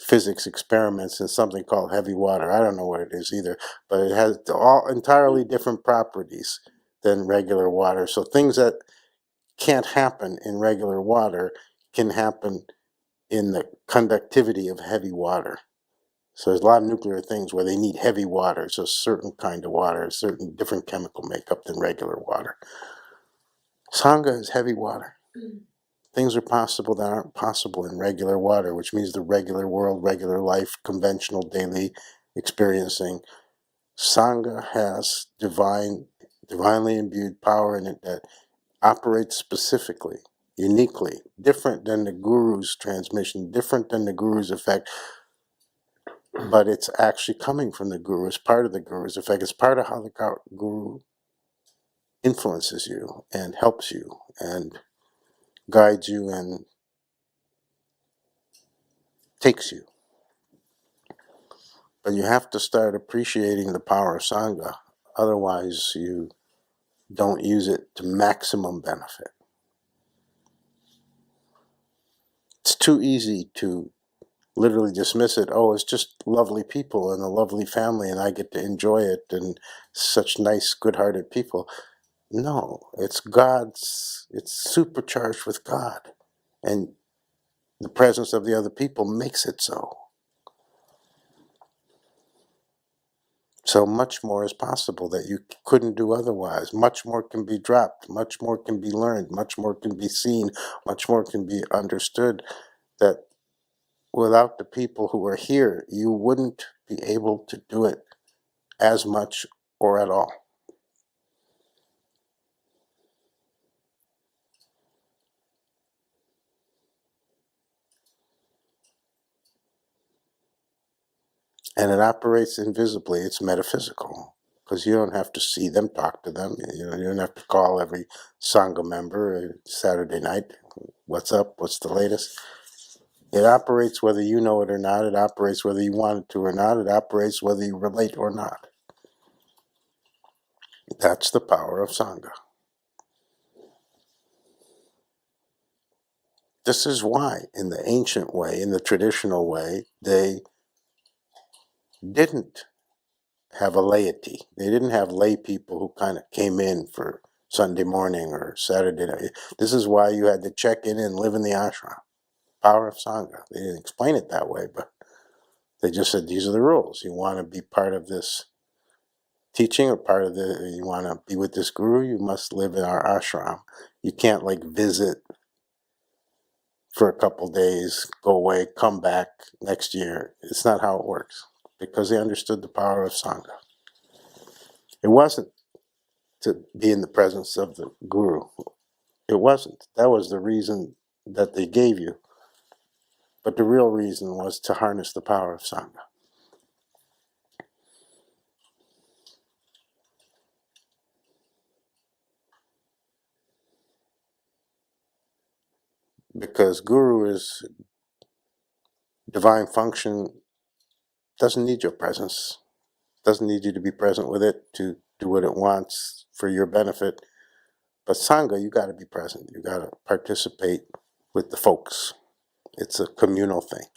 physics experiments in something called heavy water. I don't know what it is either, but it has all entirely different properties than regular water. So things that can't happen in regular water can happen in the conductivity of heavy water. So there's a lot of nuclear things where they need heavy water. It's a certain kind of water, a certain different chemical makeup than regular water. Sangha is heavy water. Things are possible that aren't possible in regular water, which means the regular world, regular life, conventional daily experiencing. Sangha has divinely imbued power in it that operates specifically, uniquely, different than the guru's transmission, different than the guru's effect, but it's actually coming from the guru. It's part of the guru's effect. It's part of how the guru influences you and helps you and guides you and takes you. But you have to start appreciating the power of Sangha. Otherwise, you don't use it to maximum benefit. It's too easy to literally dismiss it. Oh, it's just lovely people and a lovely family and I get to enjoy it and such nice, good-hearted people. No, it's supercharged with God. And the presence of the other people makes it so. So much more is possible that you couldn't do otherwise. Much more can be dropped. Much more can be learned. Much more can be seen. Much more can be understood that without the people who are here, you wouldn't be able to do it as much or at all. And it operates invisibly. It's metaphysical, because you don't have to see them, talk to them. You know, you don't have to call every Sangha member Saturday night. What's up? What's the latest? It operates whether you know it or not. It operates whether you want it to or not. It operates whether you relate or not. That's the power of Sangha. This is why, in the ancient way, in the traditional way, they didn't have a laity. They didn't have lay people who kind of came in for Sunday morning or Saturday night. This is why you had to check in and live in the ashram. Power of Sangha. They didn't explain it that way, but they just said, these are the rules. You want to be part of this teaching or you want to be with this guru, you must live in our ashram. You can't like visit for a couple days, go away, come back next year. It's not how it works, because they understood the power of Sangha. It wasn't to be in the presence of the guru. It wasn't. That was the reason that they gave you. But the real reason was to harness the power of Sangha. Because guru is divine function, doesn't need your presence, doesn't need you to be present with it to do what it wants for your benefit. But Sangha, you got to be present. You got to participate with the folks. It's a communal thing.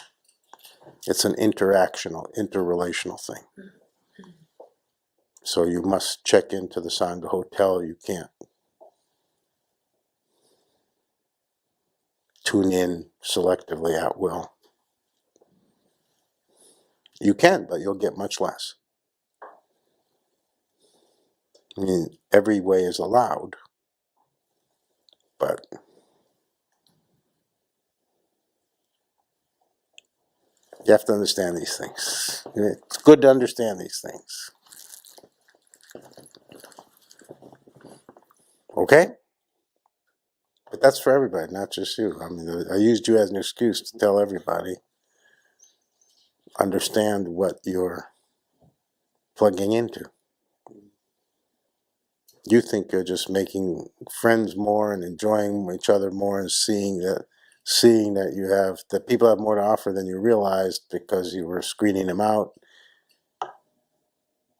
It's an interrelational thing. So you must check into the Sangha hotel. You can't tune in selectively at will. You can, but you'll get much less. I mean, every way is allowed, but you have to understand these things. It's good to understand these things. Okay? But that's for everybody, not just you. I mean, I used you as an excuse to tell everybody, understand what you're plugging into. You think you're just making friends more and enjoying each other more and seeing that that people have more to offer than you realized because you were screening them out.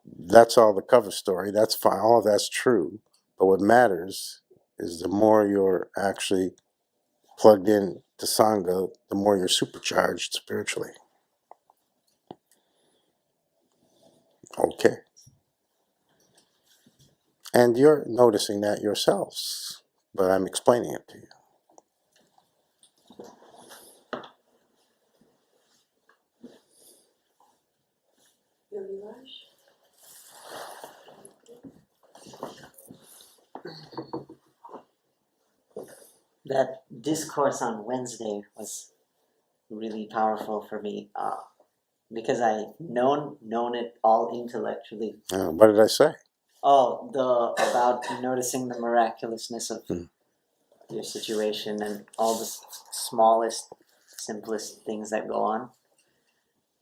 That's all the cover story. That's fine. All of that's true. But what matters is the more you're actually plugged in to Sangha, the more you're supercharged spiritually. Okay. And you're noticing that yourselves, but I'm explaining it to you. Yogi Raj? That discourse on Wednesday was really powerful for me because I known it all intellectually. What did I say? Oh, about noticing the miraculousness of your situation and all the smallest, simplest things that go on,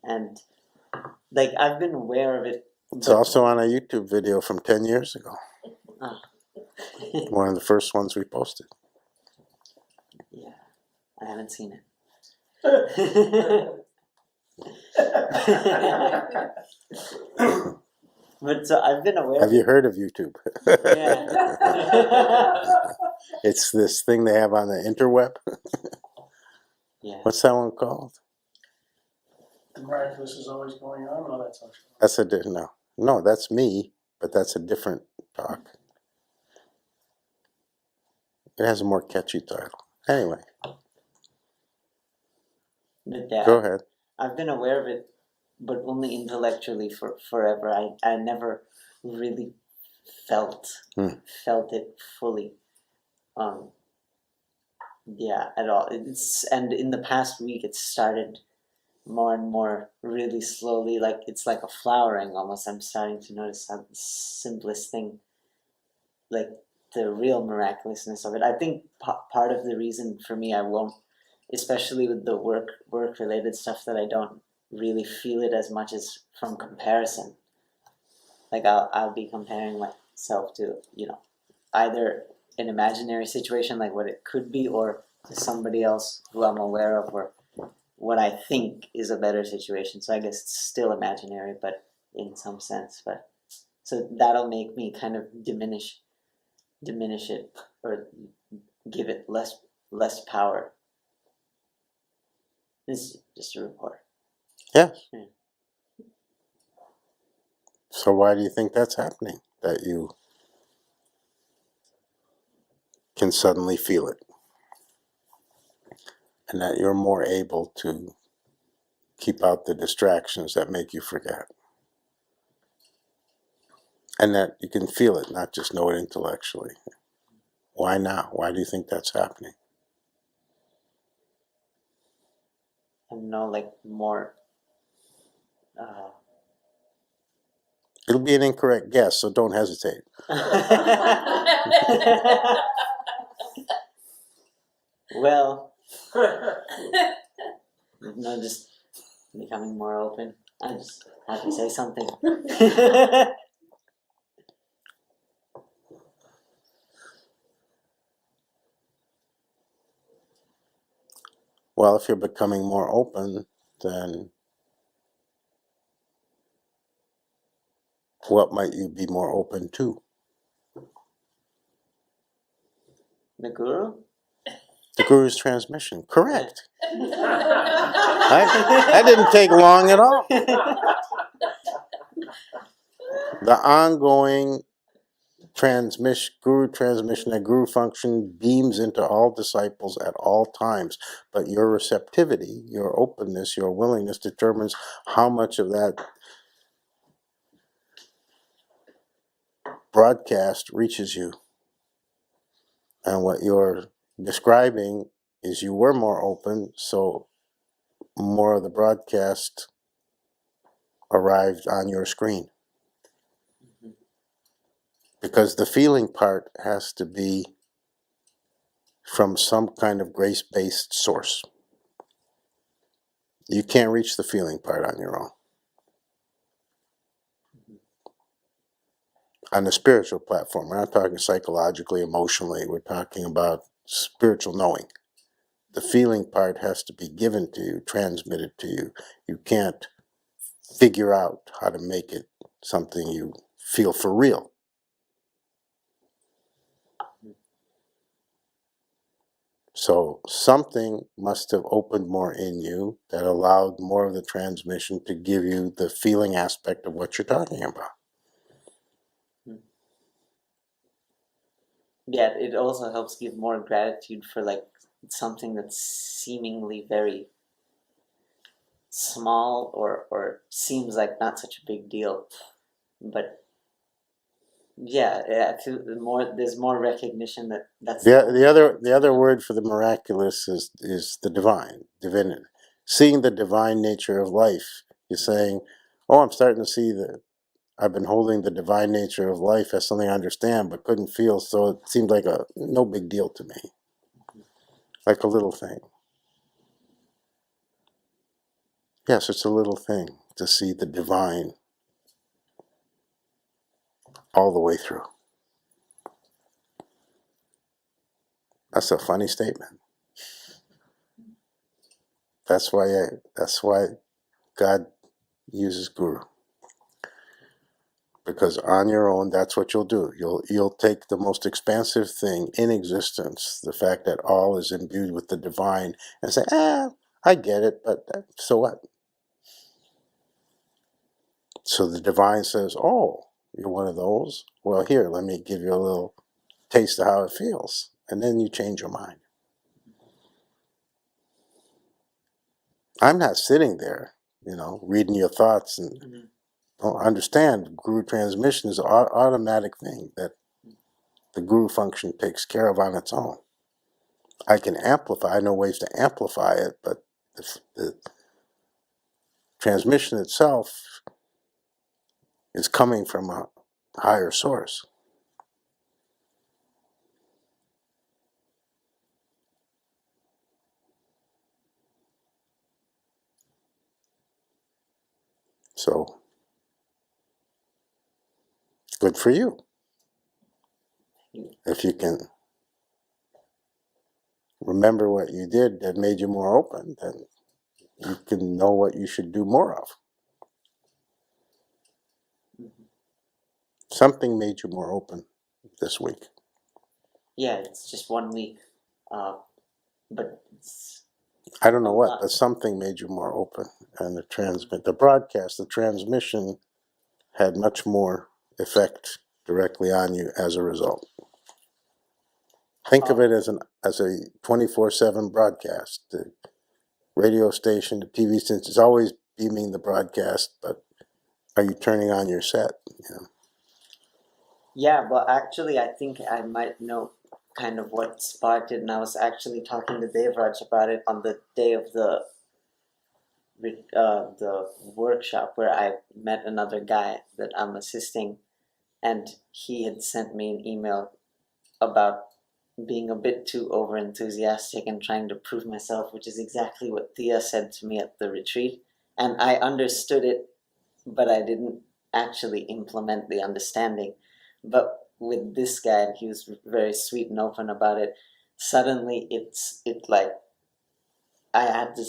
and like I've been aware of it. It's also on a YouTube video from 10 years ago. One of the first ones we posted. Yeah, I haven't seen it. But so I've been aware. Have you heard of YouTube? Yeah. It's this thing they have on the interweb. Yeah. What's that one called? The miraculous is always going on. Oh, that's not true. That's no, that's me, but that's a different talk. It has a more catchy title. Anyway, But, go ahead. I've been aware of it, but only intellectually for forever. I never really felt it fully. Yeah, at all. And in the past week, it started more and more, really slowly, like it's like a flowering almost. I'm starting to notice how the simplest thing, like the real miraculousness of it. I think part of the reason for me I won't, especially with the work related stuff, that I don't really feel it as much as from comparison. Like I'll be comparing myself to, you know, either an imaginary situation like what it could be, or to somebody else who I'm aware of, or what I think is a better situation. So I guess it's still imaginary, but in some sense. But so that'll make me kind of diminish it, or give it less power. This is just a report. Yes. Yeah. So why do you think that's happening? That you can suddenly feel it, and that you're more able to keep out the distractions that make you forget, and that you can feel it, not just know it intellectually. Why now? Why do you think that's happening? I know, like more. It'll be an incorrect guess, so don't hesitate. Well, no, just becoming more open. I just have to say something. Well, if you're becoming more open, then what might you be more open to? The guru? The Guru's transmission. Correct. That didn't take long at all. The ongoing Guru transmission, that Guru function beams into all disciples at all times. But your receptivity, your openness, your willingness determines how much of that broadcast reaches you. And what you're describing is you were more open, so more of the broadcast arrived on your screen. Because the feeling part has to be from some kind of grace-based source. You can't reach the feeling part on your own. On the spiritual platform, we're not talking psychologically, emotionally, we're talking about spiritual knowing. The feeling part has to be given to you, transmitted to you. You can't figure out how to make it something you feel for real. So something must have opened more in you that allowed more of the transmission to give you the feeling aspect of what you're talking about. Yeah, it also helps give more gratitude for like something that's seemingly very small, or seems like not such a big deal, but yeah, I feel there's more recognition that that's The other word for the miraculous is the divinity. Seeing the divine nature of life. You're saying, oh, I'm starting to see I've been holding the divine nature of life as something I understand but couldn't feel, so it seemed like no big deal to me. Like a little thing. Yes, it's a little thing to see the divine all the way through. That's a funny statement. That's why God uses Guru. Because on your own, that's what you'll do. You'll take the most expansive thing in existence, the fact that all is imbued with the divine, and say, I get it, but so what? So the divine says, oh, you're one of those? Well, here, let me give you a little taste of how it feels. And then you change your mind. I'm not sitting there, reading your thoughts and understand Guru transmission is an automatic thing that the Guru function takes care of on its own. I can amplify, I know ways to amplify it, but transmission itself is coming from a higher source. So, good for you. If you can remember what you did that made you more open, then you can know what you should do more of. Something made you more open this week. Yeah, it's just 1 week, but it's I don't know what, but something made you more open. And the transmission had much more effect directly on you as a result. Think of it as a 24/7 broadcast. The radio station, the TV station is always beaming the broadcast, but are you turning on your set? You know? Yeah, but actually, I think I might know kind of what sparked it, and I was actually talking to Devraj about it on the day of the workshop where I met another guy that I'm assisting, and he had sent me an email about being a bit too over enthusiastic and trying to prove myself, which is exactly what Thea said to me at the retreat, and I understood it, but I didn't actually implement the understanding. But with this guy, and he was very sweet and open about it, suddenly it like I had to,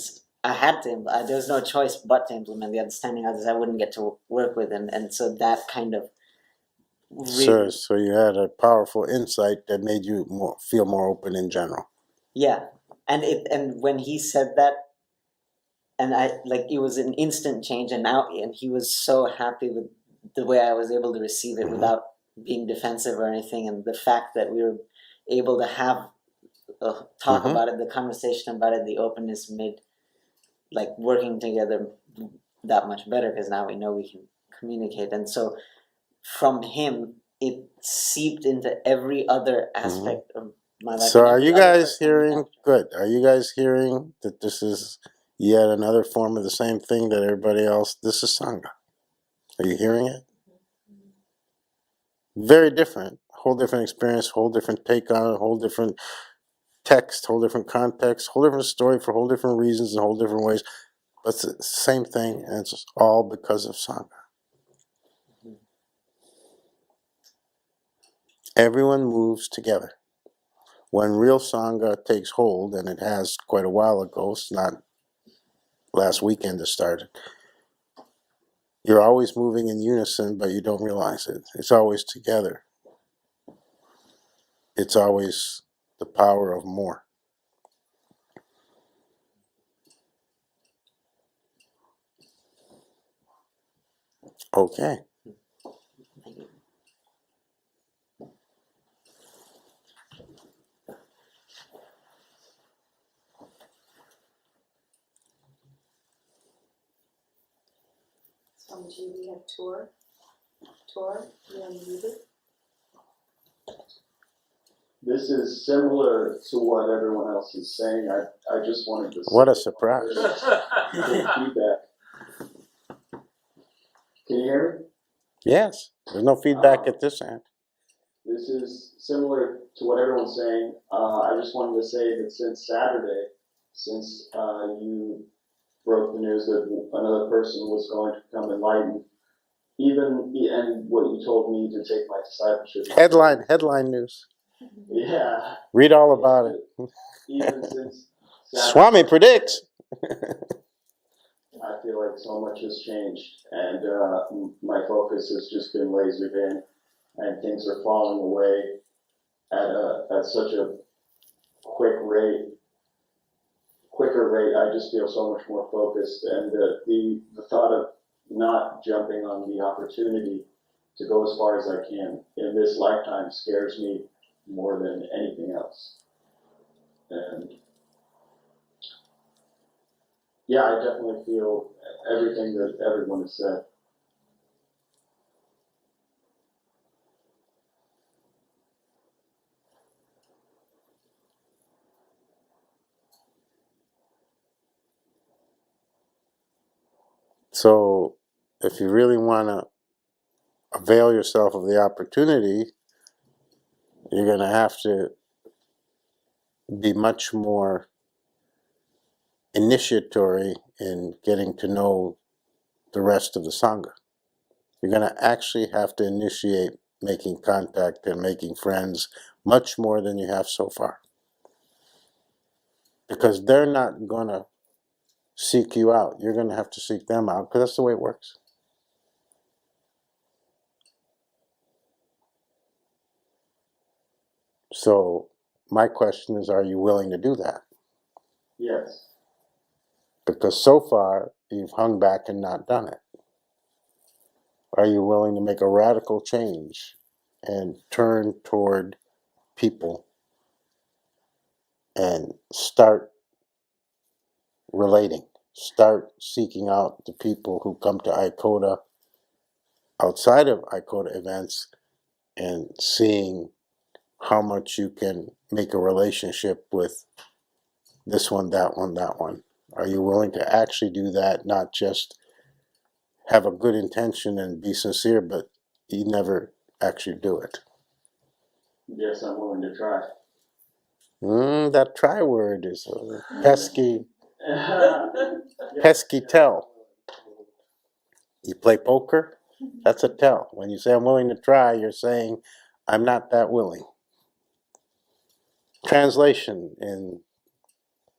there was no choice but to implement the understanding, otherwise I wouldn't get to work with him. And so that kind of really, So you had a powerful insight that made you feel more open in general. yeah. And when he said that, and I like, it was an instant change, and he was so happy with the way I was able to receive it without being defensive or anything, and the fact that we were able to have talk about it, the conversation about it, the openness made like working together that much better, because now we know we can communicate. And so from him it seeped into every other aspect of my life. So are you guys hearing Are you guys hearing that this is yet another form of the same thing that everybody else? This is Sangha. Are you hearing it? Very different, whole different experience, whole different take on it, whole different text, whole different context, whole different story for whole different reasons and whole different ways. But it's the same thing, and it's all because of Sangha. Everyone moves together. When real Sangha takes hold, and it has quite a while ago, it's not last weekend it started, you're always moving in unison, but you don't realize it. It's always together. It's always the power of more. Okay. Swamiji, we have Tor, you're unmuted. This is similar to what everyone else is saying. I just wanted to. What a surprise. Good feedback. Can you hear me? Yes. There's no feedback at this end. This is similar to what everyone's saying. I just wanted to say that since Saturday, since you broke the news that another person was going to become enlightened, and what you told me to take my discipleship. Headline news. Yeah. Read all about it. Even since Saturday, Swami predicts. I feel like so much has changed, and my focus has just been lasered in, and things are falling away at such a quicker rate. I just feel so much more focused, and the thought of not jumping on the opportunity to go as far as I can in this lifetime scares me more than anything else. And yeah, I definitely feel everything that everyone has said. So if you really want to avail yourself of the opportunity, you're going to have to be much more initiatory in getting to know the rest of the Sangha. You're going to actually have to initiate making contact and making friends much more than you have so far. Because they're not going to seek you out. You're going to have to seek them out, because that's the way it works. So my question is, are you willing to do that? Yes. Because so far, you've hung back and not done it. Are you willing to make a radical change and turn toward people and start relating? Start seeking out the people who come to ICODA outside of ICODA events and seeing how much you can make a relationship with this one, that one, that one. Are you willing to actually do that, not just have a good intention and be sincere, but you never actually do it? Yes, I'm willing to try. That try word is a pesky tell. You play poker? That's a tell. When you say I'm willing to try, you're saying I'm not that willing. Translation in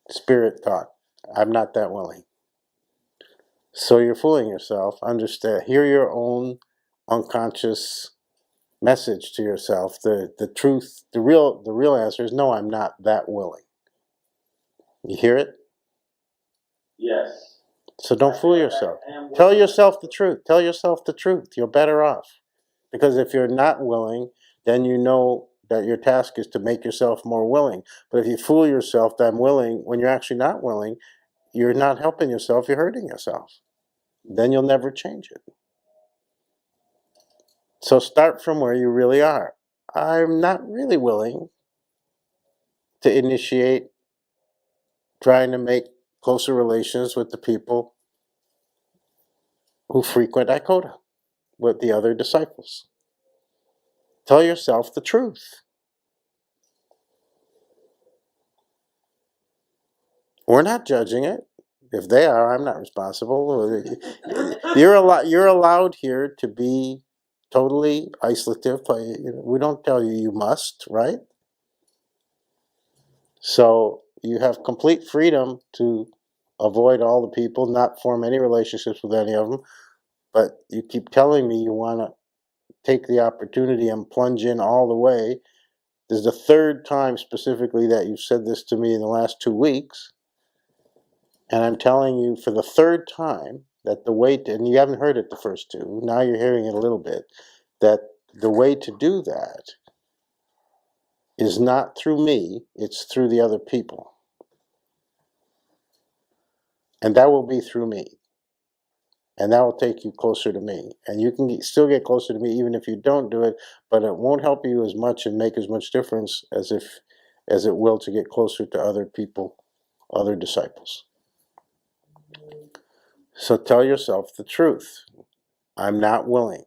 spirit talk, I'm not that willing. So you're fooling yourself. Understand, hear your own unconscious message to yourself. The truth, the real answer is no, I'm not that willing. You hear it? Yes. So don't fool yourself. Tell yourself the truth. Tell yourself the truth. You're better off. Because if you're not willing, then you know that your task is to make yourself more willing. But if you fool yourself that I'm willing when you're actually not willing, you're not helping yourself, you're hurting yourself. Then you'll never change it. So start from where you really are. I'm not really willing to initiate trying to make closer relations with the people who frequent ICODA, with the other disciples. Tell yourself the truth. We're not judging it. If they are, I'm not responsible. You're allowed here to be totally isolative. We don't tell you you must, right? So you have complete freedom to avoid all the people, not form any relationships with any of them. But you keep telling me you want to take the opportunity and plunge in all the way. This is the third time specifically that you've said this to me in the last 2 weeks. And I'm telling you for the third time that the way to, and you haven't heard it the first two, now you're hearing it a little bit, that the way to do that is not through me, it's through the other people. And that will be through me. And that will take you closer to me. And you can still get closer to me even if you don't do it, but it won't help you as much and make as much difference as it will to get closer to other people, other disciples. So tell yourself the truth. I'm not willing.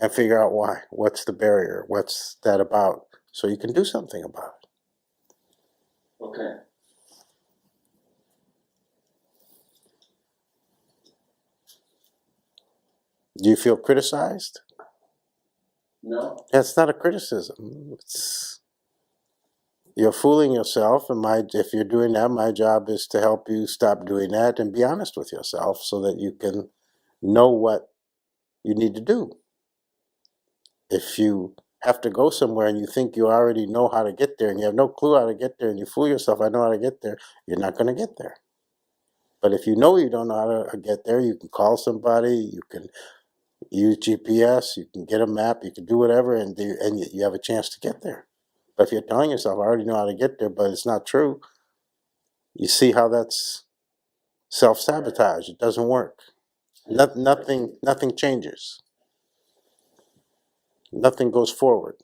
And figure out why. What's the barrier? What's that about? So you can do something about it. Okay. Do you feel criticized? No. That's not a criticism. You're fooling yourself, and if you're doing that, my job is to help you stop doing that and be honest with yourself so that you can know what you need to do. If you have to go somewhere and you think you already know how to get there and you have no clue how to get there and you fool yourself, I know how to get there, you're not going to get there. But if you know you don't know how to get there, you can call somebody, you can use GPS, you can get a map, you can do whatever, and you have a chance to get there. But if you're telling yourself, I already know how to get there, but it's not true, you see how that's self-sabotage. It doesn't work. Nothing changes. Nothing goes forward.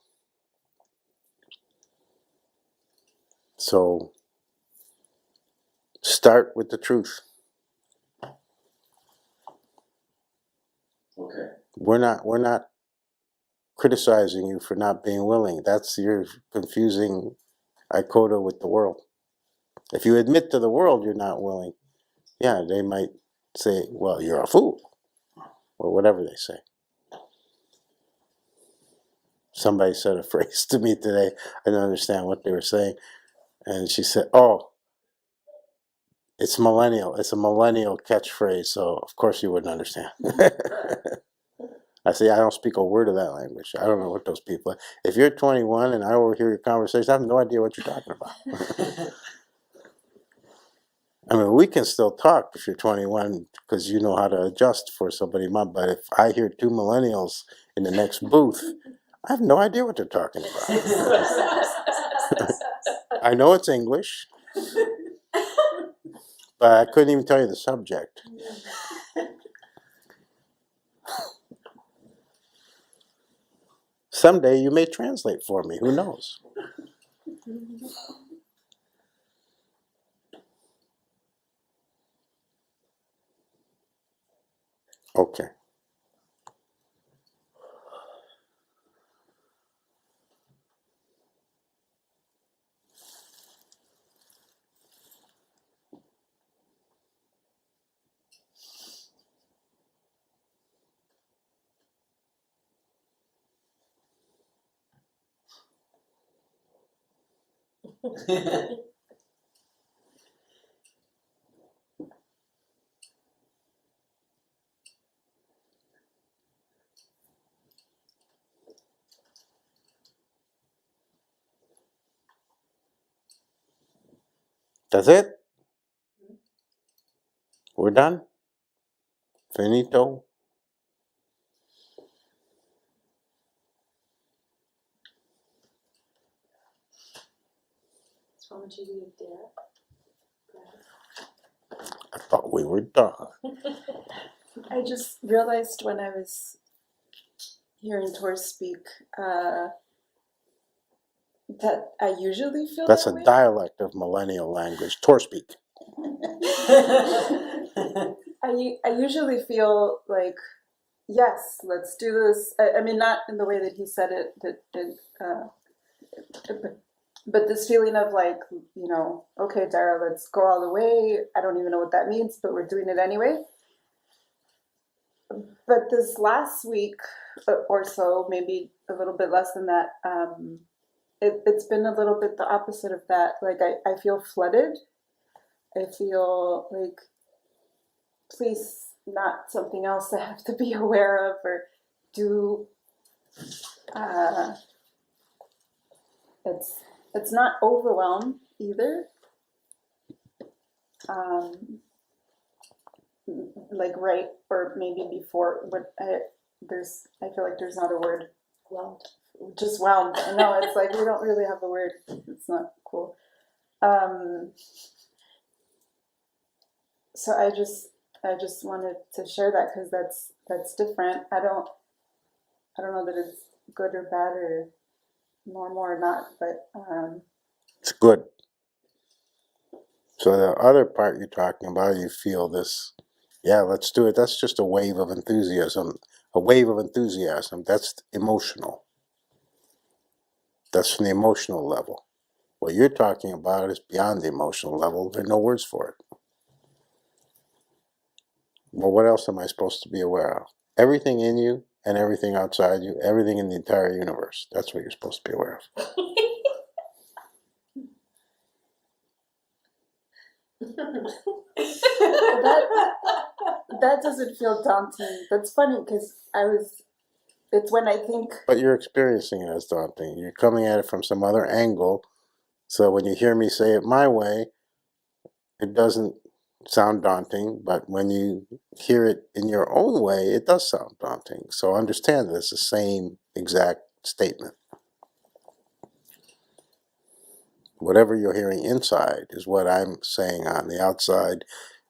So start with the truth. We're not criticizing you for not being willing. That's you're confusing ICODA with the world. If you admit to the world you're not willing, yeah, they might say, well, you're a fool, or whatever they say. Somebody said a phrase to me today. I didn't understand what they were saying. And she said, oh, it's millennial. It's a millennial catchphrase, so of course you wouldn't understand. I say, I don't speak a word of that language. I don't know what those people are. If you're 21 and I overhear your conversation, I have no idea what you're talking about. I mean, we can still talk if you're 21 because you know how to adjust for somebody. But if I hear two millennials in the next booth, I have no idea what they're talking about. I know it's English, but I couldn't even tell you the subject. Someday you may translate for me. Who knows? Okay. That's it? We're done? Finito? Swamiji, do you dare? Go ahead. I thought we were done. I just realized when I was hearing Tor speak that I usually feel That's that a way. dialect of millennial language. Tor speak. I usually feel like, yes, let's do this. I mean, not in the way that he said it, but this feeling of like, you know, okay, Dara, let's go all the way. I don't even know what that means, but we're doing it anyway. But this last week or so, maybe a little bit less than that, it's been a little bit the opposite of that. Like I feel flooded. I feel like, please, not something else I have to be aware of or do. It's not overwhelm either. Like right or maybe before what I feel like there's not a word. Whelmed. Just whelmed. No, it's like we don't really have a word. It's not cool. So I just wanted to share that because that's different. I don't know that it's good or bad or normal or not, but It's good. So the other part you're talking about, you feel this, yeah, let's do it. That's just a wave of enthusiasm. A wave of enthusiasm. That's emotional. That's from the emotional level. What you're talking about is beyond the emotional level. There are no words for it. Well, what else am I supposed to be aware of? Everything in you and everything outside you, everything in the entire universe. That's what you're supposed to be aware of. that doesn't feel daunting. That's funny because it's when I think. But you're experiencing it as daunting. You're coming at it from some other angle. So when you hear me say it my way, it doesn't sound daunting. But when you hear it in your own way, it does sound daunting. So understand that it's the same exact statement. Whatever you're hearing inside is what I'm saying on the outside,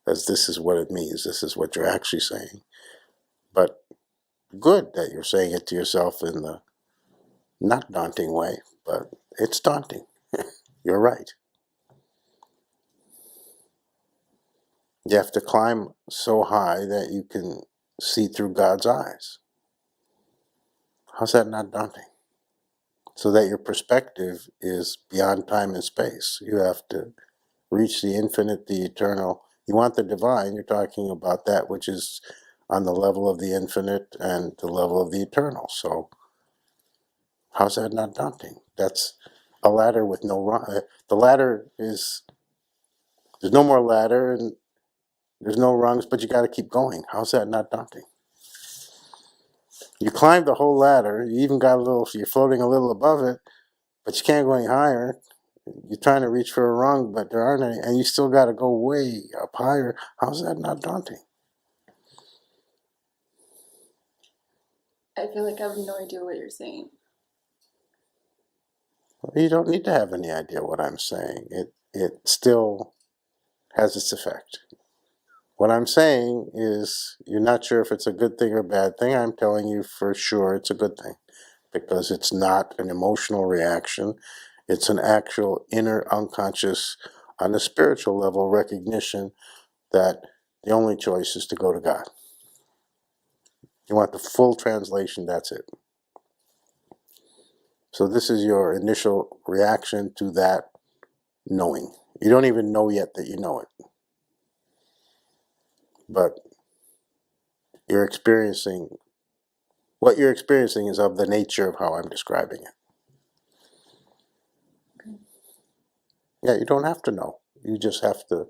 as this is what it means. This is what you're actually saying. But good that you're saying it to yourself in the not daunting way, but it's daunting. You're right. You have to climb so high that you can see through God's eyes. How's that not daunting? So that your perspective is beyond time and space. You have to reach the infinite, the eternal. You want the divine, you're talking about that which is on the level of the infinite and the level of the eternal. So how's that not daunting? That's a ladder with no rung. The ladder is, there's no more ladder and there's no rungs, but you got to keep going. How's that not daunting? You climbed the whole ladder, you even got a little, you're floating a little above it, but you can't go any higher. You're trying to reach for a rung, but there aren't any, and you still got to go way up higher. How's that not daunting? I feel like I have no idea what you're saying. You don't need to have any idea what I'm saying. It still has its effect. What I'm saying is you're not sure if it's a good thing or a bad thing. I'm telling you for sure it's a good thing because it's not an emotional reaction. It's an actual inner unconscious, on a spiritual level, recognition that the only choice is to go to God. You want the full translation, that's it. So this is your initial reaction to that knowing. You don't even know yet that you know it. But you're experiencing, what you're experiencing is of the nature of how I'm describing it. Okay. Yeah, you don't have to know. You just have to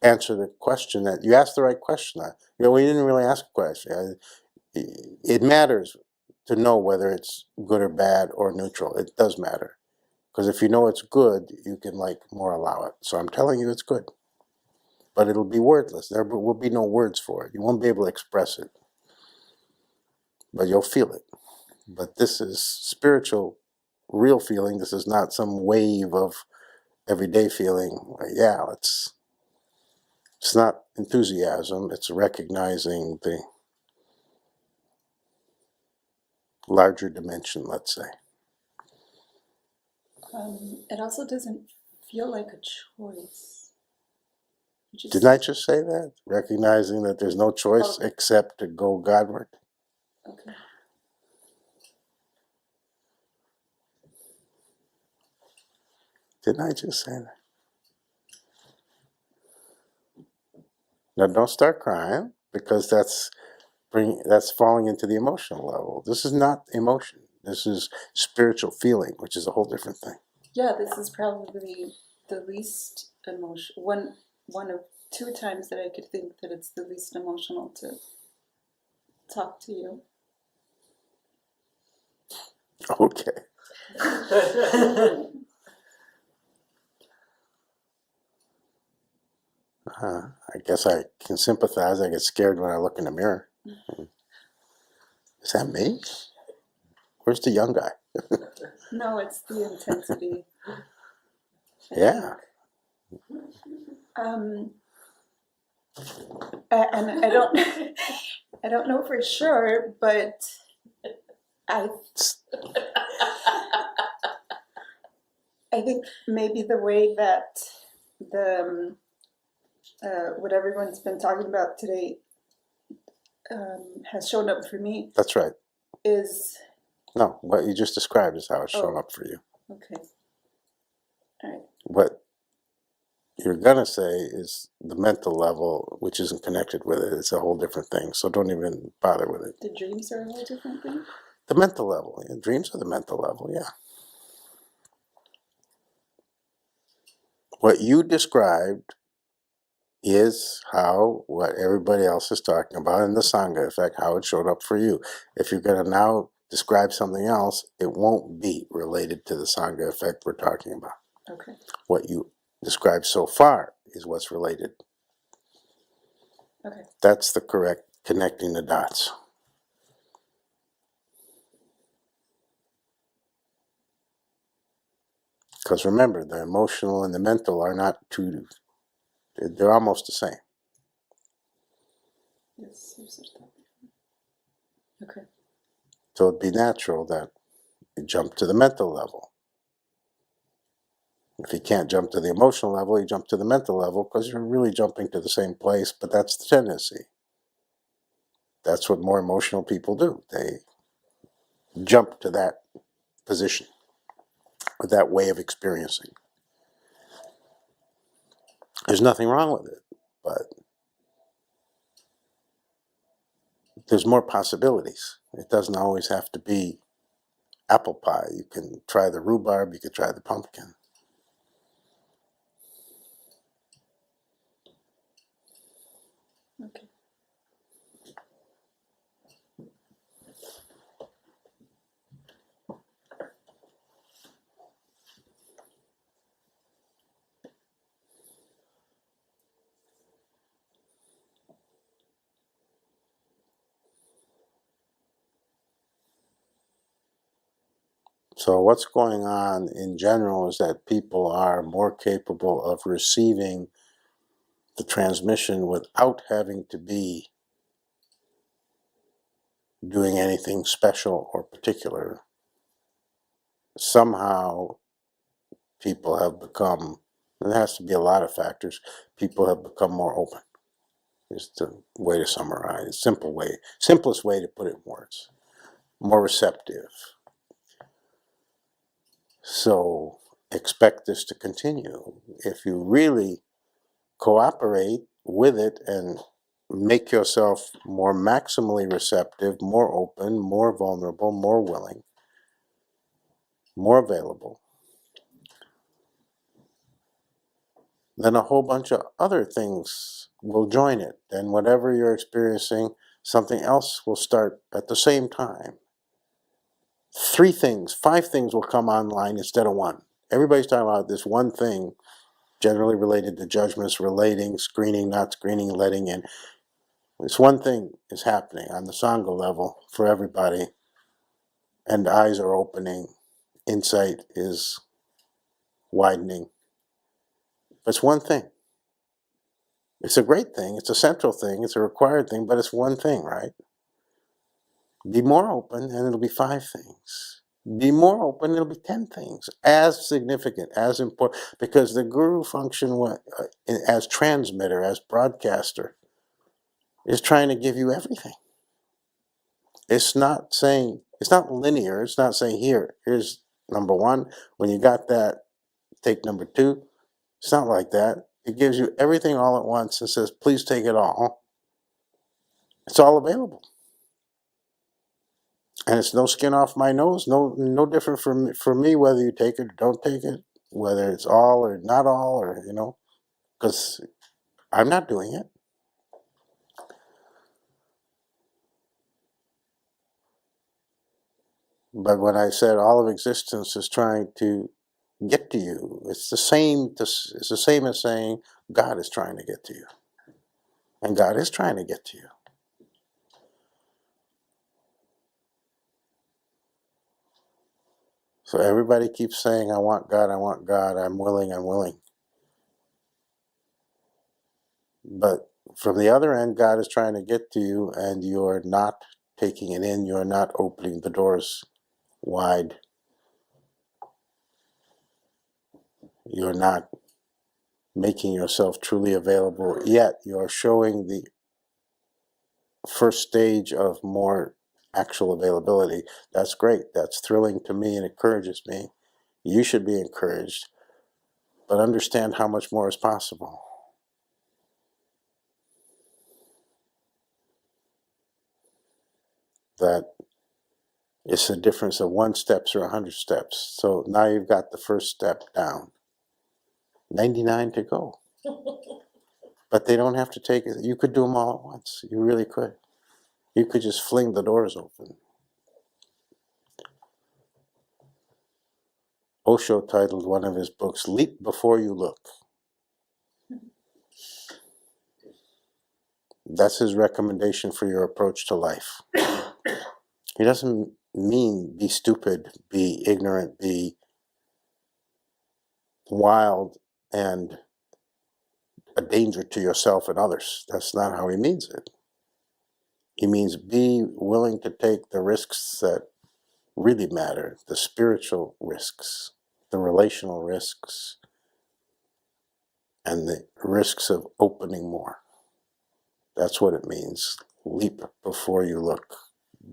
answer the question that, you asked the right question. You know, we didn't really ask a question. It matters to know whether it's good or bad or neutral. It does matter. Because if you know it's good, you can more allow it. So I'm telling you it's good. But it'll be wordless. There will be no words for it. You won't be able to express it. But you'll feel it. But this is spiritual, real feeling. This is not some wave of everyday feeling. Yeah, it's not enthusiasm. It's recognizing the larger dimension, let's say. It also doesn't feel like a choice. Didn't I just say that? Recognizing that there's no choice except to go Godward. Okay. Didn't I just say that? Now don't start crying because that's falling into the emotional level. This is not emotion. This is spiritual feeling, which is a whole different thing. Yeah, this is probably the least emotion. One of two times that I could think that it's the least emotional to talk to you. Okay. I guess I can sympathize. I get scared when I look in the mirror. Is that me? Where's the young guy? No, it's the intensity. Yeah. And I don't know for sure, but I think maybe the way that the what everyone's been talking about today has shown up for me. That's right. Is no, what you just described is how it's shown up for you. Okay. All right. What you're gonna say is the mental level, which isn't connected with it. It's a whole different thing. So don't even bother with it. The dreams are a whole different thing? The mental level. Yeah, dreams are the mental level, yeah. What you described is what everybody else is talking about in the Sangha effect, how it showed up for you. If you're going to now describe something else, it won't be related to the Sangha effect we're talking about. Okay. What you described so far is what's related. Okay. That's the correct connecting the dots. Because remember, the emotional and the mental are not two, they're almost the same. Yes, you said that. Okay. So it'd be natural that you jump to the mental level. If you can't jump to the emotional level, you jump to the mental level because you're really jumping to the same place, but that's the tendency. That's what more emotional people do. They jump to that position, or that way of experiencing. There's nothing wrong with it, but there's more possibilities. It doesn't always have to be apple pie. You can try the rhubarb, you could try the pumpkin. Okay. So what's going on in general is that people are more capable of receiving the transmission without having to be doing anything special or particular. Somehow people have become, and there has to be a lot of factors, people have become more open. Is the way to summarize, simplest way to put it in words. More receptive. So expect this to continue. If you really cooperate with it and make yourself more maximally receptive, more open, more vulnerable, more willing, more available, then a whole bunch of other things will join it. And whatever you're experiencing, something else will start at the same time. 3 things, 5 things will come online instead of 1. Everybody's talking about this one thing, generally related to judgments, relating, screening, not screening, letting in. This one thing is happening on the Sangha level for everybody, and eyes are opening, insight is widening. It's one thing. It's a great thing, it's a central thing, it's a required thing, but it's one thing, right? Be more open and it'll be 5 things. Be more open, it'll be 10 things. As significant, as important, because the guru function as transmitter, as broadcaster, is trying to give you everything. It's not saying, it's not linear, it's not saying here's number 1, when you got that, take number 2. It's not like that. It gives you everything all at once and says, please take it all. It's all available. And it's no skin off my nose, no different for me whether you take it or don't take it, whether it's all or not all, or, because I'm not doing it. But when I said all of existence is trying to get to you, it's the same as saying God is trying to get to you. And God is trying to get to you. So everybody keeps saying, I want God, I'm willing. But from the other end, God is trying to get to you, and you're not taking it in, you're not opening the doors wide. You're not making yourself truly available, yet you're showing the first stage of more actual availability. That's great. That's thrilling to me and encourages me. You should be encouraged, but understand how much more is possible. That it's a difference of 1 step or 100 steps. So now you've got the first step down. 99 to go. But they don't have to take it. You could do them all at once. You really could. You could just fling the doors open. Osho titled one of his books, Leap Before You Look. That's his recommendation for your approach to life. He doesn't mean be stupid, be ignorant, be wild, and a danger to yourself and others. That's not how he means it. He means be willing to take the risks that really matter, the spiritual risks, the relational risks, and the risks of opening more. That's what it means. Leap before you look.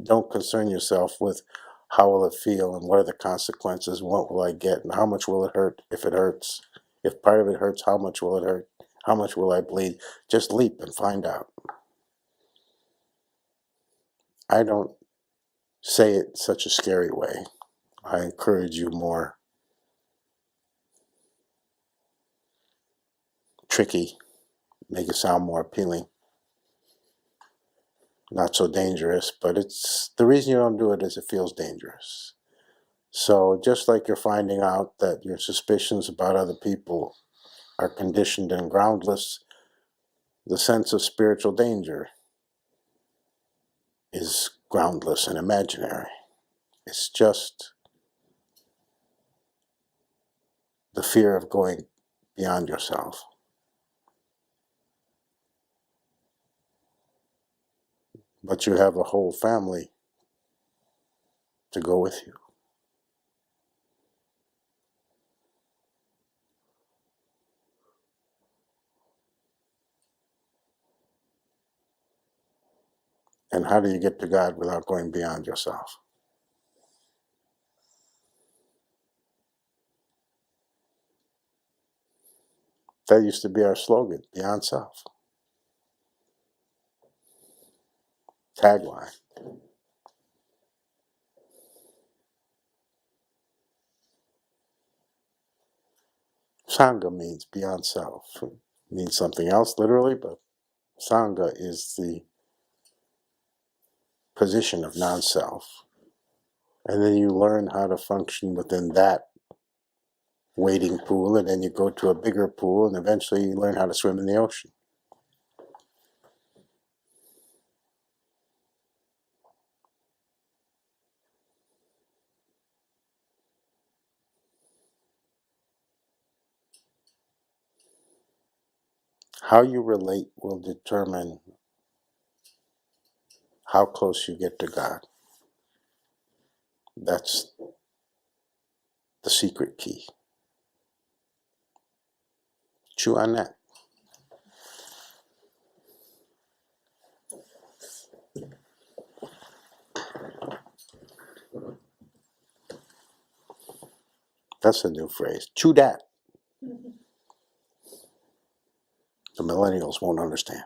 Don't concern yourself with how will it feel, and what are the consequences, and what will I get, and how much will it hurt if it hurts? If part of it hurts, how much will it hurt? How much will I bleed? Just leap and find out. I don't say it in such a scary way. I encourage you more tricky, make it sound more appealing. Not so dangerous, but it's the reason you don't do it is it feels dangerous. So just like you're finding out that your suspicions about other people are conditioned and groundless, the sense of spiritual danger is groundless and imaginary. It's just the fear of going beyond yourself. But you have a whole family to go with you. And how do you get to God without going beyond yourself? That used to be our slogan, Beyond Self. Tagline. Sangha means beyond self. It means something else literally, but Sangha is the position of non-self. And then you learn how to function within that wading pool, and then you go to a bigger pool, and eventually you learn how to swim in the ocean. How you relate will determine how close you get to God. That's the secret key. Chew on that. That's a new phrase. Chew that. The millennials won't understand.